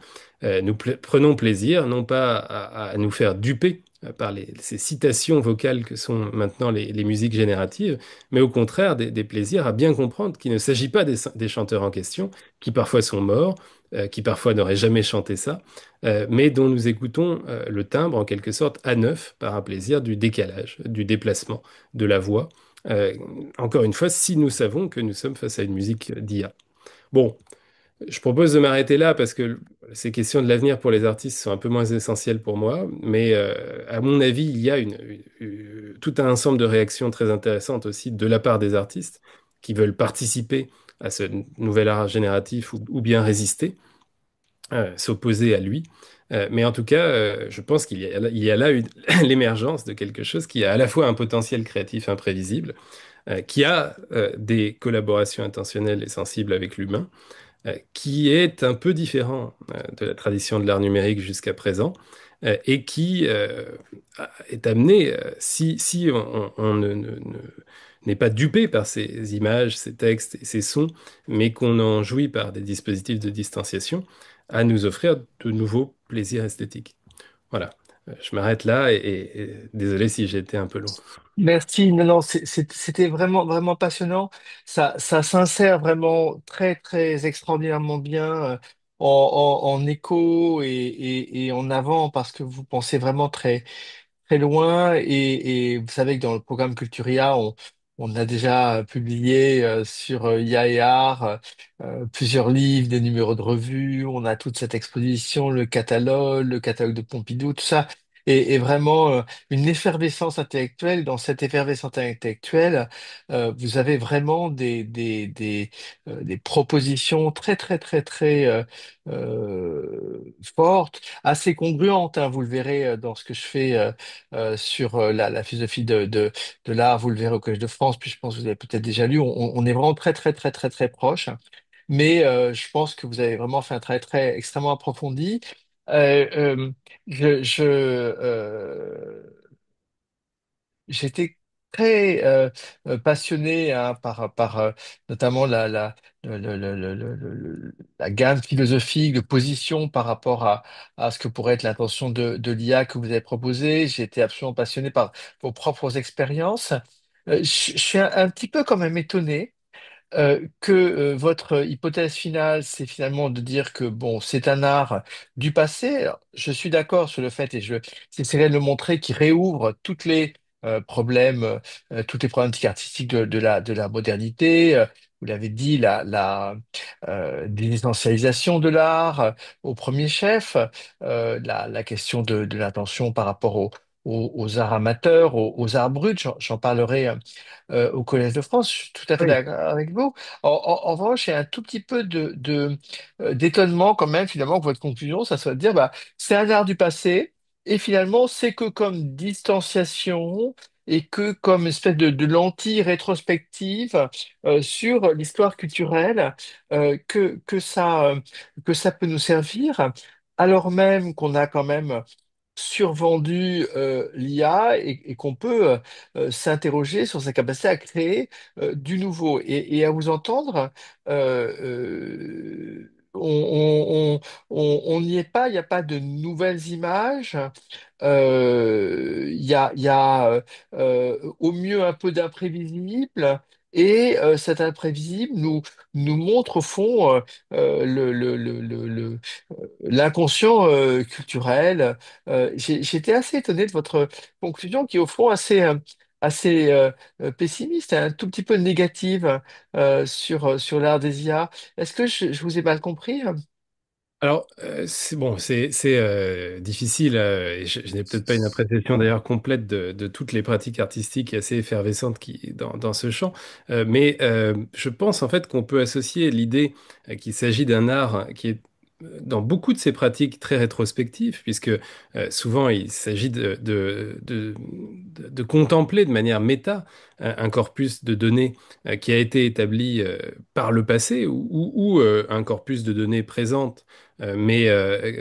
Prenons plaisir, non pas à nous faire duper par ces citations vocales que sont maintenant les musiques génératives, mais au contraire des plaisirs à bien comprendre qu'il ne s'agit pas des chanteurs en question, qui parfois sont morts, qui parfois n'auraient jamais chanté ça, mais dont nous écoutons le timbre en quelque sorte à neuf par un plaisir du décalage, du déplacement de la voix. Euh, Encore une fois, si nous savons que nous sommes face à une musique d'IA. Bon, je propose de m'arrêter là parce que ces questions de l'avenir pour les artistes sont un peu moins essentielles pour moi, mais à mon avis, il y a tout un ensemble de réactions très intéressantes aussi de la part des artistes qui veulent participer à ce nouvel art génératif ou bien résister, s'opposer à lui. Mais en tout cas, je pense il y a là l'émergence de quelque chose qui a à la fois un potentiel créatif imprévisible, qui a des collaborations intentionnelles et sensibles avec l'humain, qui est un peu différent de la tradition de l'art numérique jusqu'à présent, et qui est amené, si on n'est pas dupé par ces images, ces textes et ces sons, mais qu'on en jouit par des dispositifs de distanciation, à nous offrir de nouveaux plaisirs esthétiques. Voilà. Je m'arrête là et désolé si j'ai été un peu long. Merci. Non, non, c'était vraiment, vraiment passionnant. Ça s'insère vraiment très, très extraordinairement bien en écho et en avant parce que vous pensez vraiment très, très loin. Et vous savez que dans le programme Culturia, on a déjà publié sur IA et Art plusieurs livres, des numéros de revue. On a toute cette exposition, le catalogue de Pompidou, tout ça. et vraiment une effervescence intellectuelle. Dans cette effervescence intellectuelle, vous avez vraiment des propositions très, très, très, très fortes, assez congruentes, hein. Vous le verrez dans ce que je fais sur la philosophie de l'art, vous le verrez au Collège de France, puis je pense que vous avez peut-être déjà lu. On est vraiment très, très, très, très, très proches. Mais je pense que vous avez vraiment fait un travail très extrêmement approfondi. Euh, euh, j'étais très passionné, hein, par notamment la gamme philosophique de position par rapport à ce que pourrait être l'intention de l'IA que vous avez proposé. J'ai été absolument passionné par vos propres expériences. Je suis un petit peu quand même étonné que votre hypothèse finale, c'est finalement de dire que bon, c'est un art du passé. Alors, je suis d'accord sur le fait, et je j'essaierai de le montrer, qui réouvre toutes les problèmes, toutes les problématiques artistiques de la modernité. Vous l'avez dit, la désessentialisation de l'art au premier chef, la question de l'intention par rapport aux arts amateurs, aux arts bruts. J'en parlerai au Collège de France. Je suis tout à fait Oui. d'accord avec vous. En revanche, il y a un tout petit peu d'étonnement quand même, finalement, que votre conclusion, ça soit de dire, bah, c'est un art du passé, et finalement, c'est que comme distanciation et que comme espèce de lentille rétrospective sur l'histoire culturelle que ça peut nous servir, alors même qu'on a quand même survendu l'IA et qu'on peut s'interroger sur sa capacité à créer du nouveau. Et à vous entendre, on n'y est pas, il n'y a pas de nouvelles images. Il y a au mieux un peu d'imprévisible. Et cet imprévisible nous montre au fond l'inconscient culturel. J'étais assez étonné de votre conclusion qui, au fond, assez pessimiste, un tout petit peu négative sur l'art des IA. Est-ce que je vous ai mal compris? Alors, c'est bon, c'est difficile, et je n'ai peut-être pas une appréciation d'ailleurs complète de toutes les pratiques artistiques assez effervescentes dans ce champ. Mais je pense en fait qu'on peut associer l'idée qu'il s'agit d'un art qui est dans beaucoup de ces pratiques très rétrospectives, puisque souvent il s'agit de contempler de manière méta un corpus de données qui a été établi par le passé ou un corpus de données présentes mais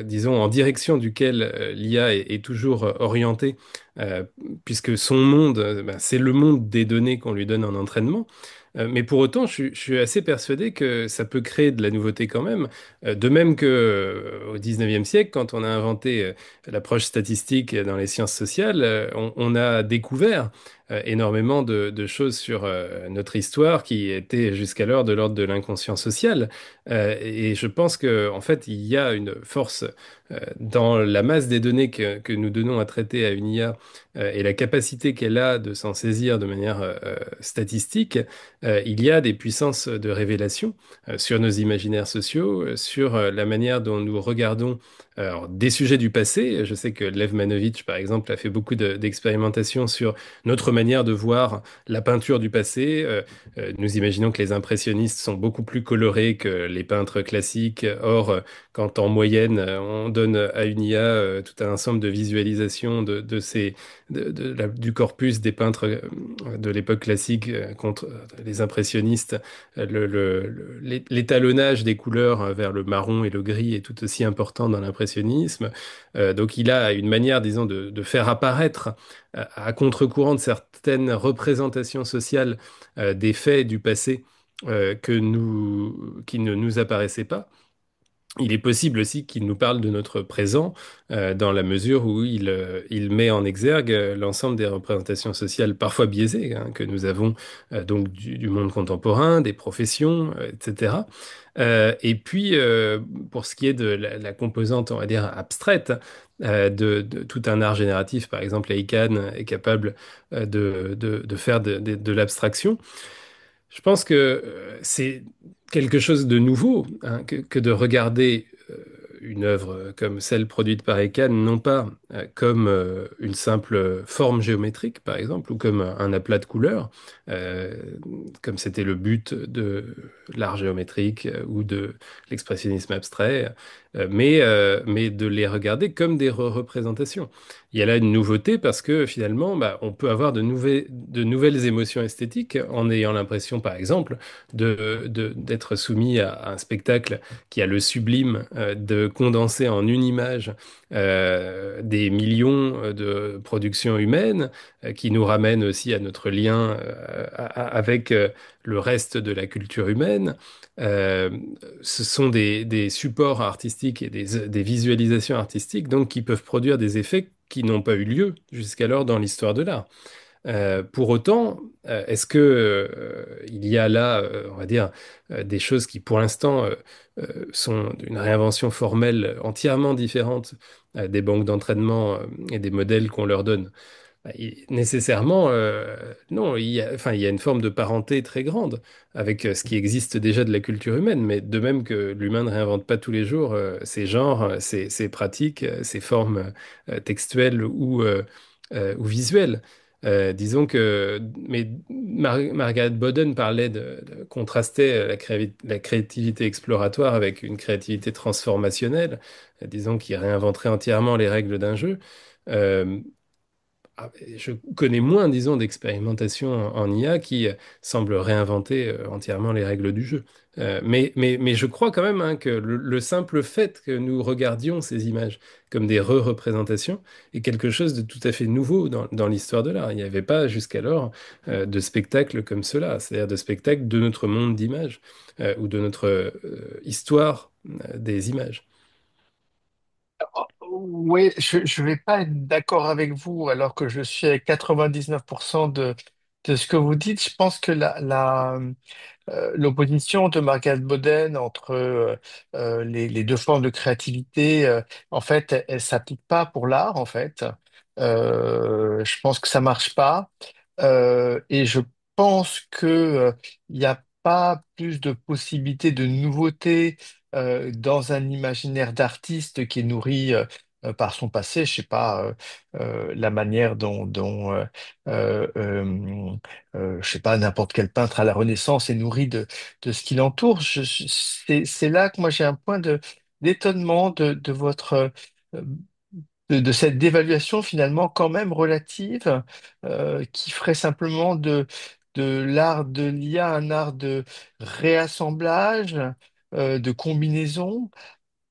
disons en direction duquel l'IA est toujours orientée, euh, puisque son monde, ben, c'est le monde des données qu'on lui donne en entraînement. Mais pour autant, je suis assez persuadé que ça peut créer de la nouveauté quand même. De même que au 19e siècle, quand on a inventé l'approche statistique dans les sciences sociales, on a découvert énormément de choses sur notre histoire qui étaient jusqu'alors de l'ordre de l'inconscient social. Et je pense que en fait, il y a une force dans la masse des données que nous donnons à traiter à une IA et la capacité qu'elle a de s'en saisir de manière statistique. Il y a des puissances de révélation sur nos imaginaires sociaux, sur la manière dont nous regardons alors, des sujets du passé. Je sais que Lev Manovitch, par exemple, a fait beaucoup d'expérimentations sur notre manière de voir la peinture du passé. Nous imaginons que les impressionnistes sont beaucoup plus colorés que les peintres classiques. Or, quand en moyenne, on donne à une IA tout un ensemble de visualisations du corpus des peintres de l'époque classique contre les impressionnistes, l'étalonnage des couleurs vers le marron et le gris est tout aussi important dans l'impressionnisme. Donc, il a une manière, disons, de faire apparaître à contre-courant de certaines représentations sociales des faits du passé qui ne nous apparaissaient pas. Il est possible aussi qu'il nous parle de notre présent, dans la mesure où il met en exergue l'ensemble des représentations sociales parfois biaisées hein, que nous avons donc du monde contemporain, des professions, etc. Et puis, pour ce qui est de la composante, on va dire, abstraite de tout un art génératif, par exemple, Eikan est capable de faire de l'abstraction. Je pense que c'est quelque chose de nouveau hein, que de regarder une œuvre comme celle produite par Ekan, non pas comme une simple forme géométrique, par exemple, ou comme un aplat de couleurs, euh, comme c'était le but de l'art géométrique ou de l'expressionnisme abstrait, mais de les regarder comme des représentations. Il y a là une nouveauté parce que finalement, bah, on peut avoir de nouvelles émotions esthétiques en ayant l'impression, par exemple, d'être soumis à un spectacle qui a le sublime de condenser en une image des millions de productions humaines qui nous ramènent aussi à notre lien avec le reste de la culture humaine. Euh, Ce sont des supports artistiques et des visualisations artistiques donc qui peuvent produire des effets qui n'ont pas eu lieu jusqu'alors dans l'histoire de l'art. Pour autant, est-ce que il y a là, on va dire, des choses qui, pour l'instant, sont d'une réinvention formelle entièrement différente des banques d'entraînement et des modèles qu'on leur donne? Bah, nécessairement, non. Enfin, il y a une forme de parenté très grande avec ce qui existe déjà de la culture humaine, mais de même que l'humain ne réinvente pas tous les jours ses genres, ses pratiques, ses formes textuelles ou visuelles. Disons que, mais Margaret Boden parlait contrastait la créativité exploratoire avec une créativité transformationnelle, disons qui réinventerait entièrement les règles d'un jeu. Euh, je connais moins, disons, d'expérimentations en IA qui semblent réinventer entièrement les règles du jeu. Mais je crois quand même hein, que le simple fait que nous regardions ces images comme des re-représentations est quelque chose de tout à fait nouveau dans l'histoire de l'art. Il n'y avait pas jusqu'alors de spectacles comme cela, c'est-à-dire de spectacles de notre monde d'images ou de notre histoire des images. Oui, je vais pas être d'accord avec vous alors que je suis à 99% de ce que vous dites. Je pense que l'opposition de Margaret Boden entre les deux formes de créativité, en fait, elle s'applique pas pour l'art, en fait. Je pense que ça marche pas. Et je pense que il n'y a pas plus de possibilités de nouveautés dans un imaginaire d'artiste qui est nourri par son passé. Je sais pas la manière euh, euh, je sais pas, n'importe quel peintre à la Renaissance est nourri de ce qui l'entoure. C'est là que moi j'ai un point d'étonnement de votre de cette dévaluation finalement quand même relative qui ferait simplement de l'art de l'IA un art de réassemblage, de combinaison.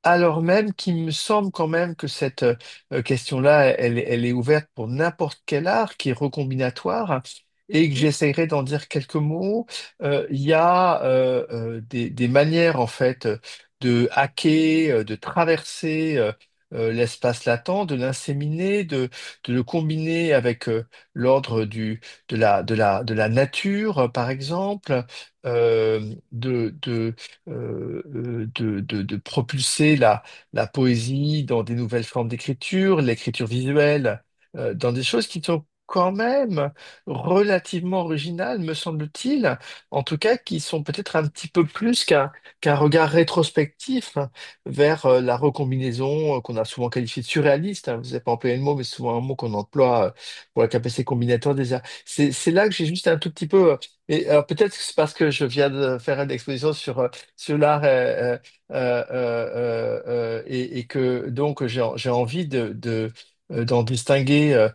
Alors même qu'il me semble quand même que cette question-là, elle est ouverte pour n'importe quel art qui est recombinatoire et que j'essayerai d'en dire quelques mots. Il y a des manières en fait de hacker, de traverser l'espace latent, de l'inséminer, de le combiner avec l'ordre de la nature, par exemple, de propulser la poésie dans des nouvelles formes d'écriture, l'écriture visuelle, dans des choses qui sont quand même relativement originales, me semble-t-il, en tout cas qui sont peut-être un petit peu plus qu'un regard rétrospectif vers la recombinaison qu'on a souvent qualifiée de surréaliste. Hein. Vous n'avez pas employé le mot, mais c'est souvent un mot qu'on emploie pour la capacité combinatoire des arts. C'est là que j'ai juste un tout petit peu et alors peut-être que c'est parce que je viens de faire une exposition sur l'art et que donc j'ai envie d'en distinguer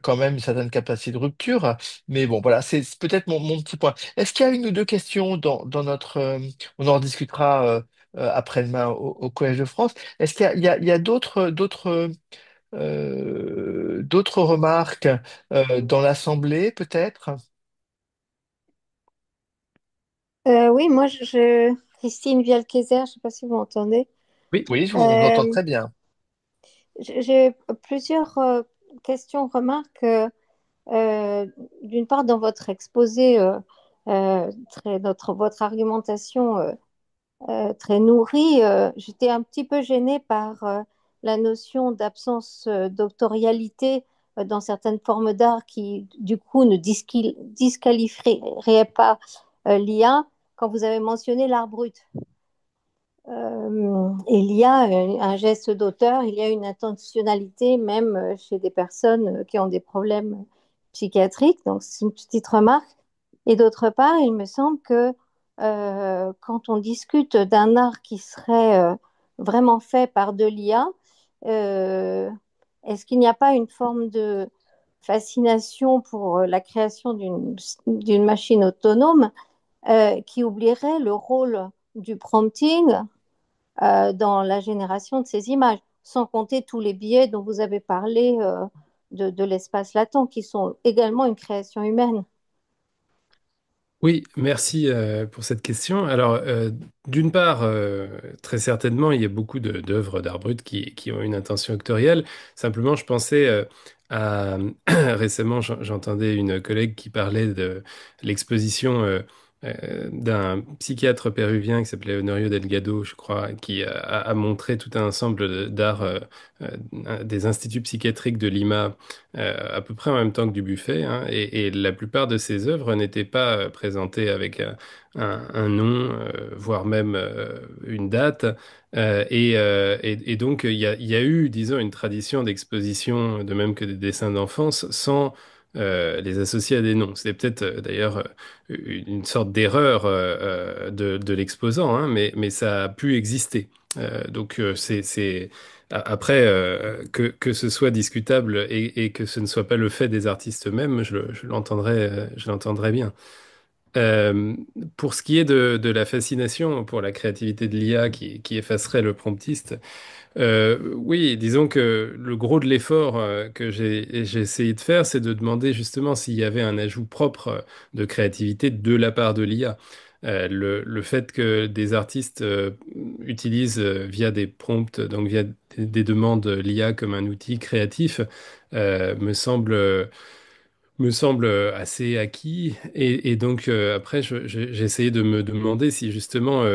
quand même une certaine capacité de rupture. Mais bon, voilà, c'est peut-être mon petit point. Est-ce qu'il y a une ou deux questions dans notre... on en discutera après-demain au Collège de France. Est-ce qu'il y a, il y a d'autres remarques dans l'Assemblée, peut-être? Oui, moi, Christine Vialquezer, je ne sais pas si vous m'entendez. Oui, Oui, je vous entends Euh, très bien. j'ai plusieurs questions, remarques. Euh, d'une part, dans votre exposé, votre argumentation très nourrie, j'étais un petit peu gênée par la notion d'absence d'autorialité dans certaines formes d'art qui, du coup, ne disqualifieraient pas l'IA quand vous avez mentionné l'art brut. il y a un geste d'auteur, il y a une intentionnalité même chez des personnes qui ont des problèmes psychiatriques. Donc, c'est une petite remarque. Et d'autre part, il me semble que quand on discute d'un art qui serait vraiment fait par de l'IA, euh, est-ce qu'il n'y a pas une forme de fascination pour la création d'une machine autonome qui oublierait le rôle du prompting dans la génération de ces images, sans compter tous les biais dont vous avez parlé de l'espace latent, qui sont également une création humaine. Oui, merci pour cette question. Alors, d'une part, très certainement, il y a beaucoup d'œuvres d'art brut qui ont une intention vectorielle. Simplement, je pensais à... Récemment, j'entendais une collègue qui parlait de l'exposition d'un psychiatre péruvien qui s'appelait Honorio Delgado, je crois, qui a montré tout un ensemble d'art des instituts psychiatriques de Lima à peu près en même temps que du buffet, hein, et la plupart de ces œuvres n'étaient pas présentées avec un nom, voire même une date. Et donc, il y a eu, disons, une tradition d'exposition, de même que des dessins d'enfance, sans les associer à des noms. C'était peut-être d'ailleurs une sorte d'erreur de l'exposant, hein, mais ça a pu exister. Après, que ce soit discutable et que ce ne soit pas le fait des artistes eux-mêmes, je l'entendrais bien. Euh, pour ce qui est de la fascination pour la créativité de l'IA qui effacerait le promptiste, oui, disons que le gros de l'effort que j'ai essayé de faire, c'est de demander justement s'il y avait un ajout propre de créativité de la part de l'IA. Le fait que des artistes utilisent via des prompts, donc via des demandes l'IA comme un outil créatif, me semble assez acquis. Et donc, après, j'ai essayé de me demander si justement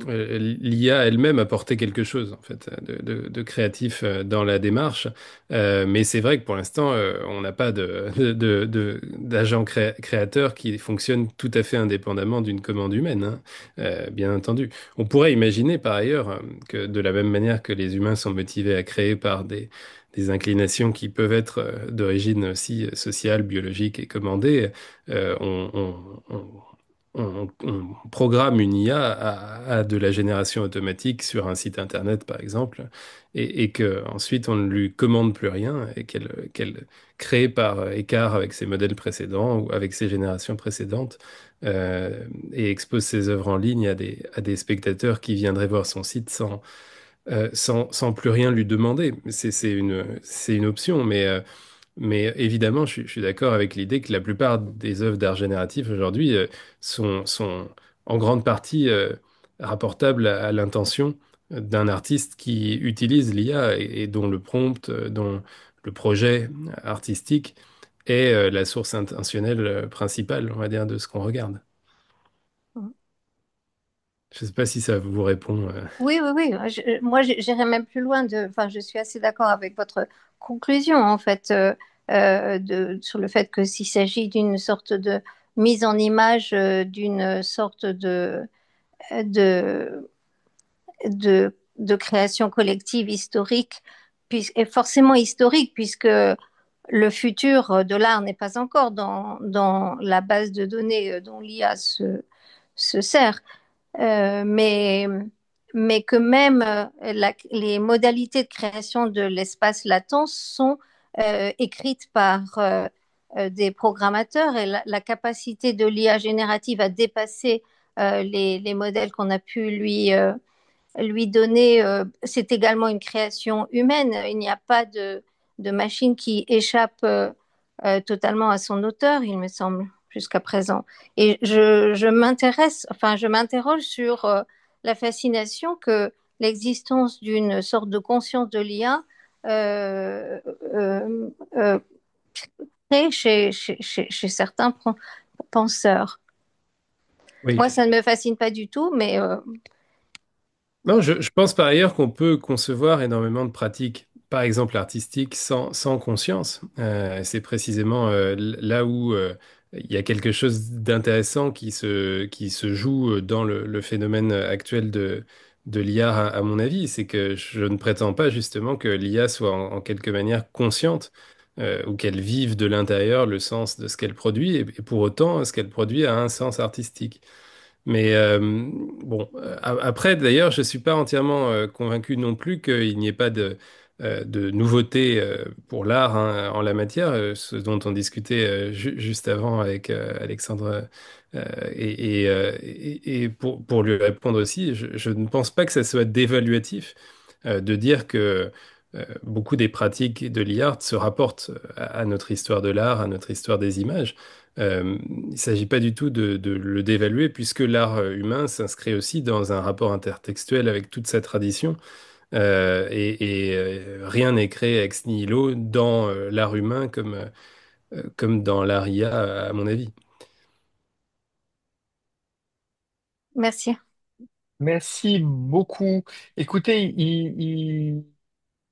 l'IA elle-même apportait quelque chose, en fait, de créatif dans la démarche. Mais c'est vrai que pour l'instant, on n'a pas d'agent créateur qui fonctionne tout à fait indépendamment d'une commande humaine, hein, bien entendu. On pourrait imaginer par ailleurs que de la même manière que les humains sont motivés à créer par des inclinations qui peuvent être d'origine aussi sociale, biologique et commandée, on programme une IA à de la génération automatique sur un site internet, par exemple, et que ensuite on ne lui commande plus rien et qu'elle crée par écart avec ses modèles précédents ou avec ses générations précédentes. Et expose ses œuvres en ligne à des spectateurs qui viendraient voir son site sans plus rien lui demander. C'est une option, mais évidemment, je suis d'accord avec l'idée que la plupart des œuvres d'art génératif aujourd'hui sont en grande partie rapportables à l'intention d'un artiste qui utilise l'IA et dont le prompt, dont le projet artistique est la source intentionnelle principale, on va dire, de ce qu'on regarde. Je ne sais pas si ça vous répond. Oui, oui, oui. Moi, j'irais même plus loin enfin, je suis assez d'accord avec votre conclusion, en fait, sur le fait que s'il s'agit d'une sorte de mise en image, d'une sorte de, de création collective historique, et forcément historique, puisque le futur de l'art n'est pas encore dans la base de données dont l'IA se sert. Euh, mais, mais que même les modalités de création de l'espace latent sont écrites par des programmateurs et la capacité de l'IA générative à dépasser les modèles qu'on a pu lui donner, c'est également une création humaine. Il n'y a pas de machine qui échappe totalement à son auteur, il me semble, jusqu'à présent. Et enfin, je m'interroge sur la fascination que l'existence d'une sorte de conscience de l'IA euh, euh, euh, crée chez certains penseurs. Oui. Moi, ça ne me fascine pas du tout, mais Non, je pense par ailleurs qu'on peut concevoir énormément de pratiques, par exemple artistiques, sans conscience. C'est précisément là où il y a quelque chose d'intéressant qui se joue dans le phénomène actuel de l'IA, à mon avis. C'est que je ne prétends pas justement que l'IA soit en quelque manière consciente ou qu'elle vive de l'intérieur le sens de ce qu'elle produit, et pour autant, ce qu'elle produit a un sens artistique. Mais bon, après, d'ailleurs, je ne suis pas entièrement convaincu non plus qu'il n'y ait pas de nouveauté pour l'art hein, en la matière, ce dont on discutait juste avant avec Alexandre. Et pour lui répondre aussi, je ne pense pas que ça soit dévaluatif de dire que beaucoup des pratiques de l'art se rapportent à notre histoire de l'art, à notre histoire des images. Il ne s'agit pas du tout de le dévaluer, puisque l'art humain s'inscrit aussi dans un rapport intertextuel avec toute sa tradition. Rien n'est créé ex nihilo dans l'art humain comme dans l'art IA, à mon avis. Merci. Merci beaucoup. Écoutez,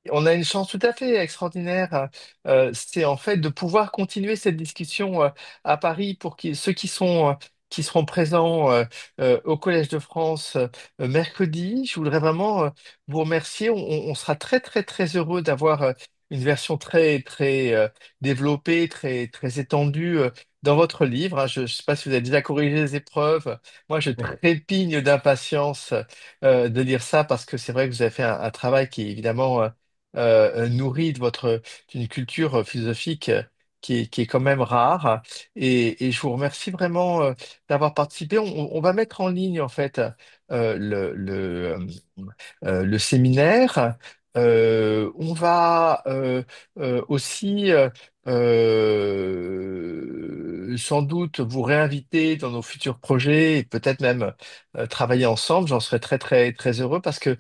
on a une chance tout à fait extraordinaire, c'est en fait de pouvoir continuer cette discussion à Paris pour ceux qui seront présents au Collège de France mercredi. Je voudrais vraiment vous remercier. On sera très très très heureux d'avoir une version très très développée, très très étendue dans votre livre, hein. Je ne sais pas si vous avez déjà corrigé les épreuves. Moi, je trépigne d'impatience de lire ça parce que c'est vrai que vous avez fait un travail qui est évidemment nourri de d'une culture philosophique qui est quand même rare. Et je vous remercie vraiment d'avoir participé. On va mettre en ligne en fait le séminaire. On va aussi sans doute vous réinviter dans nos futurs projets et peut-être même travailler ensemble. J'en serais très très très heureux parce que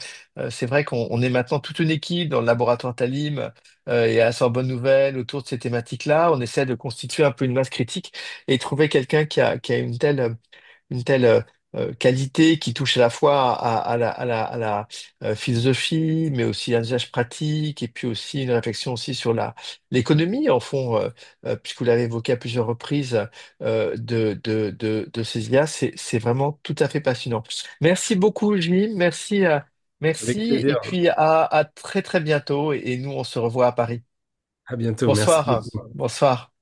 c'est vrai qu'on est maintenant toute une équipe dans le laboratoire Talim et à la Sorbonne Nouvelle autour de ces thématiques-là. On essaie de constituer un peu une masse critique et trouver quelqu'un qui a une telle qualité qui touche à la fois à la philosophie, mais aussi un usage pratique, et puis aussi une réflexion aussi sur l'économie, en fond, puisque vous l'avez évoqué à plusieurs reprises, de ces IA, c'est vraiment tout à fait passionnant. Merci beaucoup, Jim, merci, Avec merci, et plaisir. puis à très très bientôt, et nous, on se revoit à Paris. À bientôt. Merci Bonsoir, beaucoup. bonsoir.